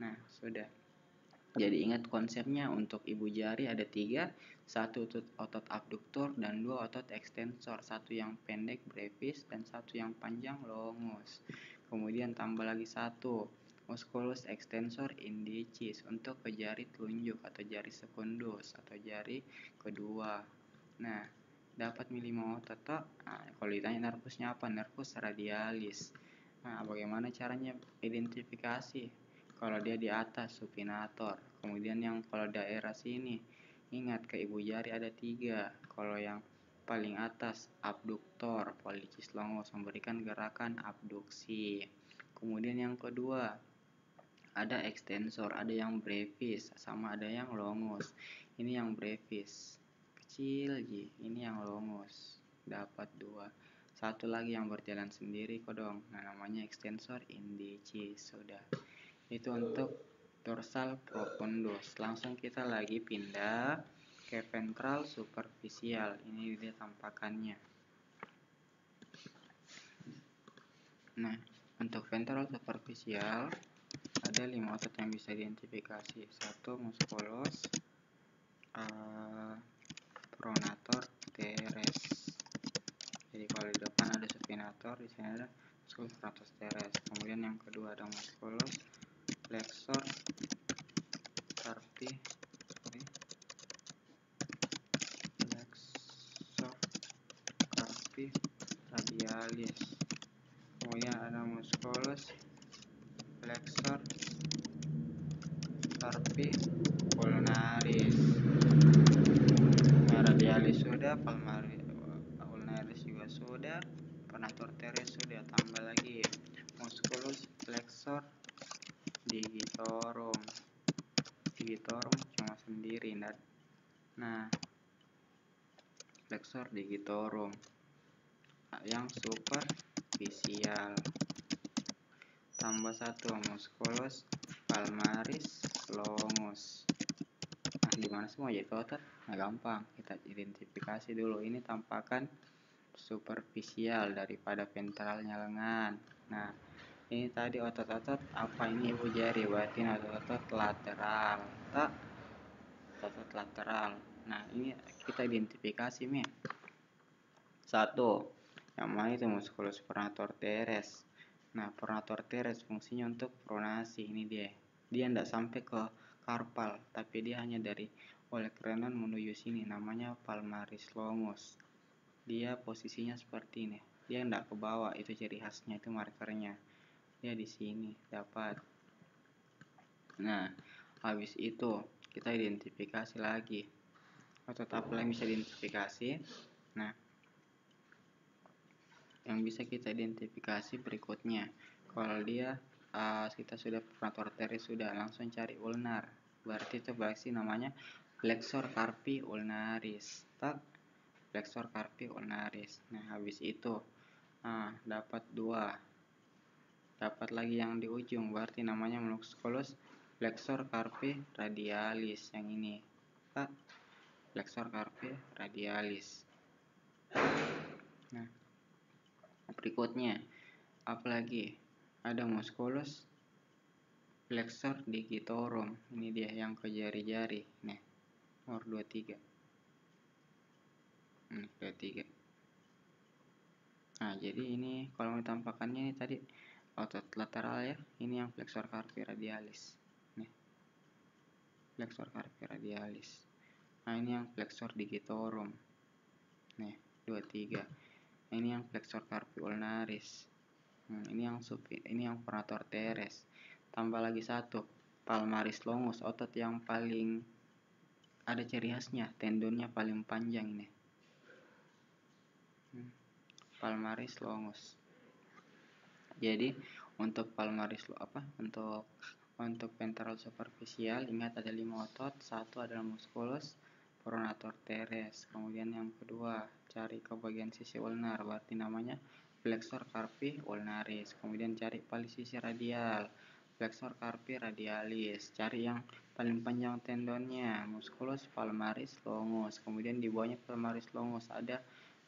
Nah, sudah. Jadi ingat konsepnya, untuk ibu jari ada 3, satu otot abduktor dan 2 otot extensor, satu yang pendek brevis dan satu yang panjang longus. Kemudian tambah lagi satu, musculus extensor indicis untuk ke jari telunjuk atau jari sekundus atau jari kedua. Nah, dapat milih otot. Nah, kalau ditanya nervusnya apa? Nervus radialis. Nah, bagaimana caranya identifikasi? Kalau dia di atas supinator, kemudian yang kalau daerah sini, ingat ke ibu jari ada 3. Kalau yang paling atas abduktor pollicis longus memberikan gerakan abduksi. Kemudian yang kedua ada extensor, ada yang brevis sama ada yang longus. Ini yang brevis kecil ji, ini yang longus, dapat 2. Satu lagi yang berjalan sendiri kodong, nah namanya extensor indicis. Sudah, itu untuk dorsal profundus. Langsung kita lagi pindah ke ventral superficial. Ini dia tampakannya. Nah, untuk ventral superficial ada 5 otot yang bisa diidentifikasi. 1 musculus pronator teres. Jadi kalau di depan ada supinator, di sini ada musculus pronator teres. Kemudian yang kedua ada musculus flexor carpi radialis. Kemudian ada musculus flexor carpi ulnaris. Nah, radialis sudah, palmaris ulnaris juga sudah, pronator teres sudah. Tambah lagi musculus flexor digitorum. Digitorum cuma sendiri. Nah, flexor digitorum yang superficial. Tambah 1 musculus palmaris longus. Nah, gimana semua jadi otot? Nah, gampang, kita identifikasi dulu. Ini tampakan superficial daripada ventralnya lengan. Nah, ini tadi otot-otot apa ini ibu jari? Berarti otot lateral. Otot lateral. Nah, ini kita identifikasi nih. 1, yang mana itu musculus pronator teres. Nah, pronator teres fungsinya untuk pronasi. Ini dia tidak sampai ke karpal, tapi dia hanya dari olecranon menuju sini, namanya palmaris longus. Dia posisinya seperti ini, dia tidak ke bawah, itu ciri khasnya, itu markernya. Dia di sini dapat. Nah, habis itu kita identifikasi lagi otot apa yang bisa diidentifikasi. Nah, yang bisa kita identifikasi berikutnya, kalau dia kita sudah pronator teres sudah, langsung cari ulnar, berarti itu berarti namanya flexor carpi ulnaris. Flexor carpi ulnaris. Nah, habis itu dapat 2, dapat lagi yang di ujung, berarti namanya musculus flexor carpi radialis. Yang ini flexor carpi radialis. Nah, berikutnya apalagi ada musculus flexor digitorum. Ini dia yang ke jari-jari. Nih, nomor 23. Ini 23. Nah, jadi ini kalau tampakannya ini tadi otot lateral ya. Ini yang flexor carpi radialis. Nih, flexor carpi radialis. Nah, ini yang flexor digitorum. Nih, 23. Ini yang flexor carpi ulnaris. Ini yang pronator teres. Tambah lagi 1, palmaris longus, otot yang paling ada ciri khasnya, tendonnya paling panjang ini. Palmaris longus. Jadi untuk palmaris untuk ventral superficial ingat ada 5 otot. 1 adalah musculus pronator teres. Kemudian yang kedua cari ke bagian sisi ulnar, berarti namanya flexor carpi ulnaris. Kemudian cari paling sisi radial, flexor carpi radialis, cari yang paling panjang tendonnya, musculus palmaris longus, kemudian di bawahnya palmaris longus ada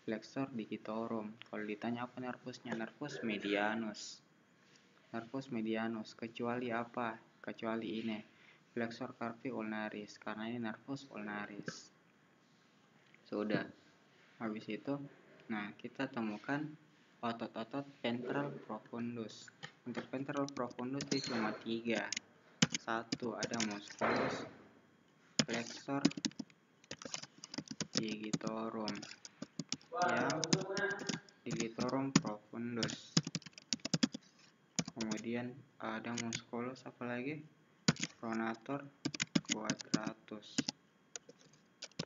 flexor digitorum. Kalau ditanya apa nervusnya, nervus medianus. Nervus medianus, kecuali apa? Kecuali ini, flexor carpi ulnaris, karena ini nervus ulnaris. Sudah. Habis itu, nah kita temukan otot-otot ventral profundus. Untuk ventral profundus dia cuma 3. 1 ada musculus flexor digitorum, yang digitorum profundus. Kemudian ada musculus apalagi? Pronator quadratus.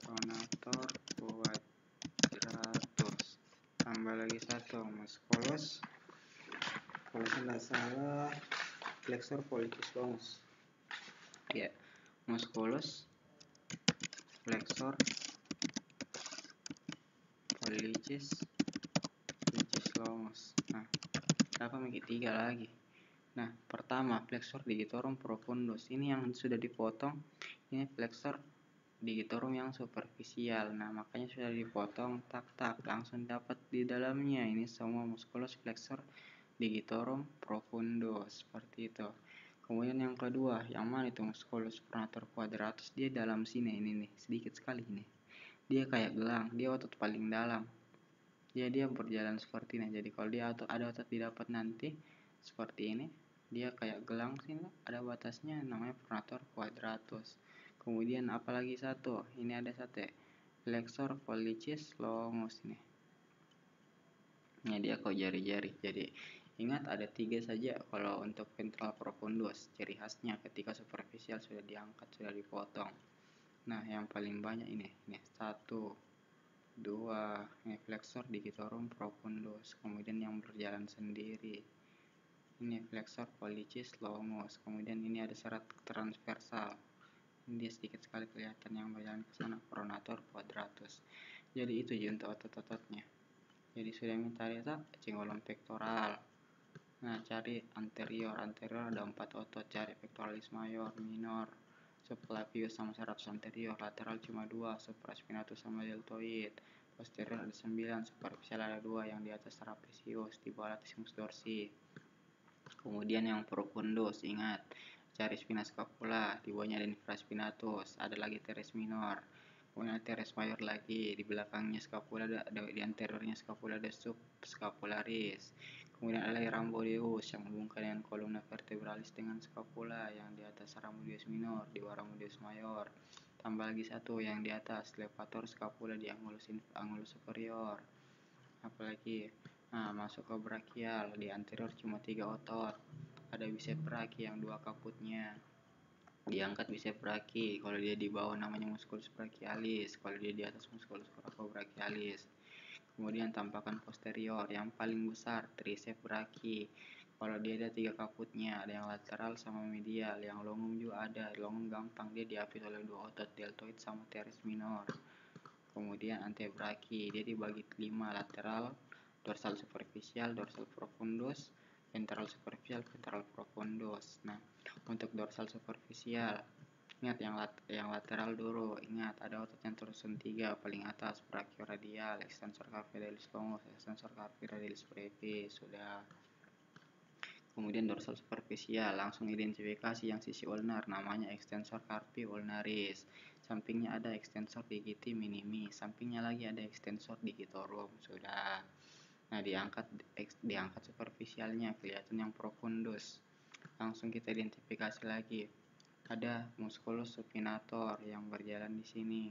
Pronator quadratus. Tambah lagi 1 musculus, kalau tidak salah flexor pollicis longus. Ya, musculus flexor pollicis longus. Nah, apa mikir 3 lagi? Nah, pertama flexor digitorum profundus. Ini yang sudah dipotong. Ini flexor digitorum yang superficial. Nah, makanya sudah dipotong, tak langsung dapat di dalamnya. Ini semua musculus flexor digitorum profundus, seperti itu. Kemudian yang kedua, yang mana itu musculus pronator quadratus? Dia dalam sini, ini nih, sedikit sekali ini. Dia kayak gelang, dia otot paling dalam. Dia berjalan seperti ini. Jadi kalau dia ada otot didapat nanti seperti ini, dia kayak gelang sini, ada batasnya, namanya pronator quadratus. Kemudian apalagi satu, ini ada satu, flexor pollicis longus ini. Ini dia kok jari-jari. Jadi ingat ada 3 saja kalau untuk ventral profundus. Ciri khasnya ketika superficial sudah diangkat, sudah dipotong. Nah, yang paling banyak ini 1, 2, ini flexor digitorum profundus. Kemudian yang berjalan sendiri, ini flexor pollicis longus. Kemudian ini ada serat transversal. Ini dia sedikit sekali kelihatan yang berjalan ke sana, pronator quadratus. Jadi itu untuk otot-ototnya. Jadi sudah minta lihat cingolum pectoral. Nah, cari anterior ada 4 otot, cari pectoralis major, minor, subclavius sama serratus anterior, lateral cuma 2, supraspinatus sama deltoid, posterior ada 9, superficial ada 2, yang di atas trapezius, di bawah latissimus dorsi. Kemudian yang profundus, ingat cari spina scapula, di bawahnya ada infraspinatus, ada lagi teres minor. Kemudian teres mayor lagi, di belakangnya scapula ada di anteriornya scapula ada subscapularis. Kemudian ada rhamboideus yang menghubungkan dengan kolumna vertebralis dengan scapula, yang di atas rhamboideus minor, di bawah rhamboideus mayor. Tambah lagi satu yang di atas levator scapula di angulus superior. Apalagi masuk ke brachial, di anterior cuma 3 otot. Ada bicep brachii yang 2 kaputnya. Diangkat bicep brachii, kalau dia di bawah namanya musculus brachialis, kalau dia di atas musculus coracobrachialis. Kemudian tampakan posterior yang paling besar tricep brachii, kalau dia ada 3 kaputnya, ada yang lateral sama medial, yang longum juga ada. Longum gampang, dia diapit oleh 2 otot, deltoid sama teres minor. Kemudian antebrachii, dia dibagi 5, lateral, dorsal superficial, dorsal profundus, ventral superficial, ventral profundus. Nah, untuk dorsal superficial, ingat yang lateral dulu. Ingat ada otot yang terusun 3 paling atas, brachioradial, extensor carpi radialis longus, extensor carpi radialis brevis. Sudah. Kemudian dorsal superficial, langsung identifikasi yang sisi ulnar, namanya extensor carpi ulnaris. Sampingnya ada extensor digiti minimi, sampingnya lagi ada extensor digitorum. Sudah. Nah, diangkat superficialnya, kelihatan yang profundus. Langsung kita identifikasi lagi. Ada musculus supinator yang berjalan di sini.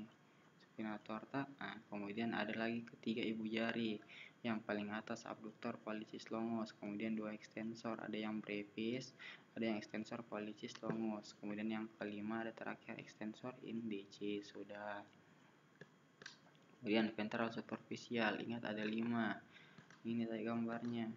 Supinator tak. Nah, kemudian ada lagi ketiga ibu jari. Yang paling atas abductor pollicis longus, kemudian 2 extensor, ada yang brevis, ada yang extensor pollicis longus. Kemudian yang kelima ada terakhir extensor indicis. Sudah. Kemudian ventral superficial, ingat ada 5. Ini tadi gambarnya.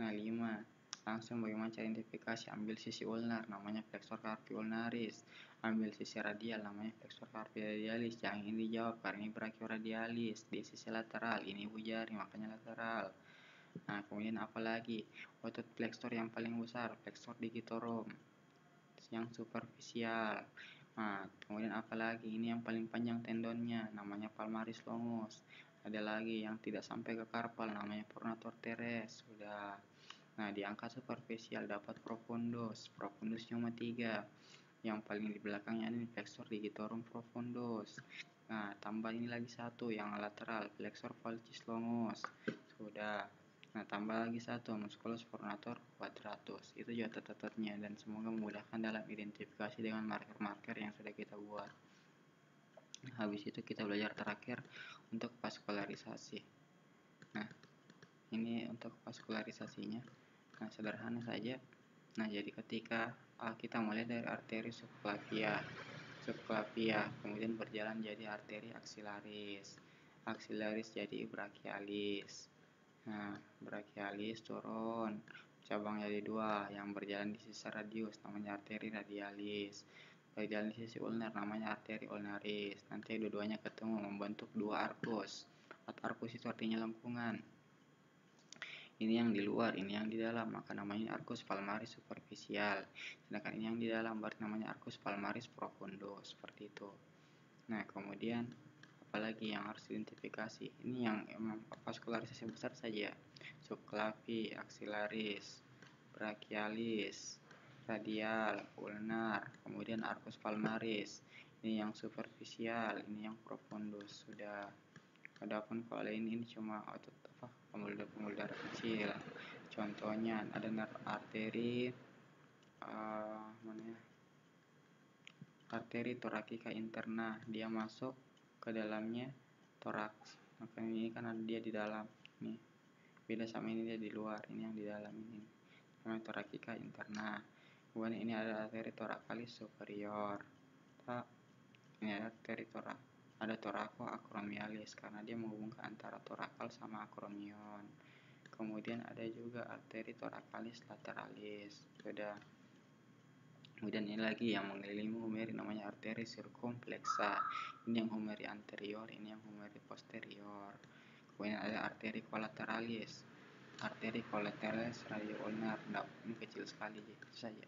Nah, 5. Langsung bagaimana cara identifikasi? Ambil sisi ulnar, namanya flexor carpi ulnaris. Ambil sisi radial, namanya flexor carpi radialis. Yang ini dijawab karena ini brachioradialis. Di sisi lateral, ini ibu jari, makanya lateral. Nah, kemudian apalagi otot flexor yang paling besar, flexor digitorum yang superficial. Nah, kemudian apalagi ini yang paling panjang tendonnya, namanya palmaris longus. Ada lagi yang tidak sampai ke karpal, namanya pronator teres. Sudah. Nah, di angka superficial dapat profundus. Profundus cuma 3. Yang paling di belakangnya ini flexor digitorum profundus. Nah, tambah ini lagi satu yang lateral, flexor valgus longus. Sudah. Nah, tambah lagi satu, musculus pronator quadratus. Itu juga otot-ototnya, dan semoga memudahkan dalam identifikasi dengan marker-marker yang sudah kita buat. Nah, habis itu kita belajar terakhir untuk vaskularisasi. Nah, ini untuk vaskularisasinya. Nah, sederhana saja. Nah, jadi ketika kita mulai dari arteri subclavia, kemudian berjalan jadi arteri axillaris, jadi brachialis. Nah, brachialis turun, cabang jadi 2, yang berjalan di sisi radius namanya arteri radialis, berjalan di sisi ulnar namanya arteri ulnaris. Nanti dua-duanya ketemu membentuk 2 arkus. Arkus itu artinya lengkungan. Ini yang di luar, ini yang di dalam, maka namanya arcus palmaris superficial. Sedangkan ini yang di dalam, berarti namanya arcus palmaris profundus, seperti itu. Nah, kemudian apalagi yang harus diidentifikasi? Ini yang vaskularisasi besar saja. Subclavi, axillaris, brachialis, radial, ulnar, kemudian arcus palmaris. Ini yang superficial, ini yang profundus. Sudah. Adapun kalau ini cuma otot pembuluh darah kecil. Contohnya ada nerve arteri arteri thoracica interna, dia masuk ke dalamnya toraks. Maka ini kan ada dia di dalam. Nih. Beda sama ini dia di luar, ini yang di dalam ini. Namanya thoracica interna. Kemudian ini ada arteri thoracalis superior. Ini ada arteri ada thoracoacromialis karena dia menghubungkan antara thoracal sama acromion. Kemudian ada juga arteri thoracalis lateralis. Sudah. Kemudian ini lagi yang mengelilingi humeri namanya arteri circumflexa. Ini yang humeri anterior, ini yang humeri posterior. Kemudian ada arteri colateralis. Arteri colateralis radioulnar. Nah, ini kecil sekali itu saja.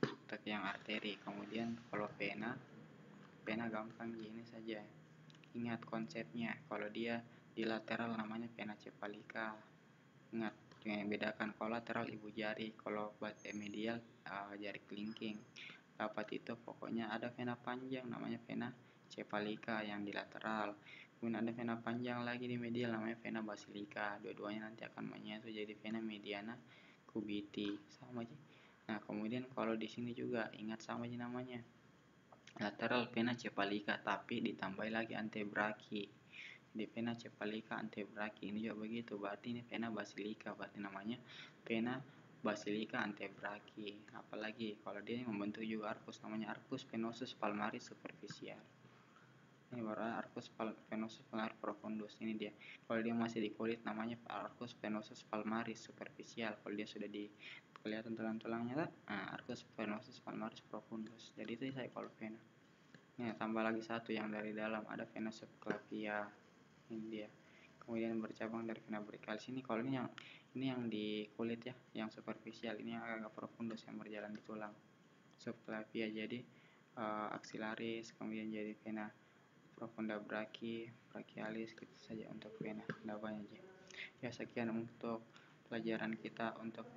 Untuk yang arteri. Kemudian kalau vena gampang gini saja. Ingat konsepnya, kalau dia di lateral namanya vena cephalica. Ingat, yang bedakan kolateral ibu jari, kalau buat medial jari kelingking. Dapat itu pokoknya ada vena panjang namanya vena cephalica yang di lateral. Kemudian ada vena panjang lagi di medial namanya vena basilica. Dua-duanya nanti akan menyatu jadi vena mediana cubiti. Sama aja. Nah, kemudian kalau di sini juga ingat sama aja namanya. Lateral vena cephalica tapi ditambah lagi antebrachi. Di vena cephalica antebrachi ini juga begitu, berarti ini vena basilica, berarti namanya vena basilica antebrachi. Apalagi kalau dia membentuk juga arcus, namanya arcus venosus palmaris superficial. Ini baru arcus venosus palmaris profundus. Ini dia. Kalau dia masih di kulit namanya arcus venosus palmaris superficial. Kalau dia sudah di kelihatan tulang-tulangnya, arcus venosus palmaris profundus. Jadi itu saya kalau vena. Nih, tambah lagi satu yang dari dalam, ada vena subclavia. Ini dia. Kemudian bercabang dari vena brachialis. Ini kalau ini yang di kulit ya, yang superficial. Ini yang agak profundus yang berjalan di tulang. Subclavia jadi axillaris, kemudian jadi vena profunda brachialis, gitu saja untuk vena. Tidak banyak aja. Ya, sekian untuk pelajaran kita untuk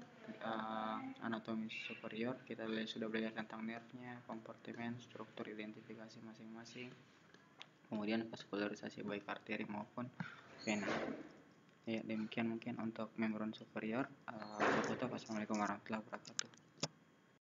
anatomi superior. Kita sudah belajar tentang nerve-nya, kompartemen, struktur, identifikasi masing-masing, kemudian vaskularisasi baik arteri maupun vena. Ya, demikian mungkin untuk membran superior. Assalamualaikum warahmatullahi wabarakatuh.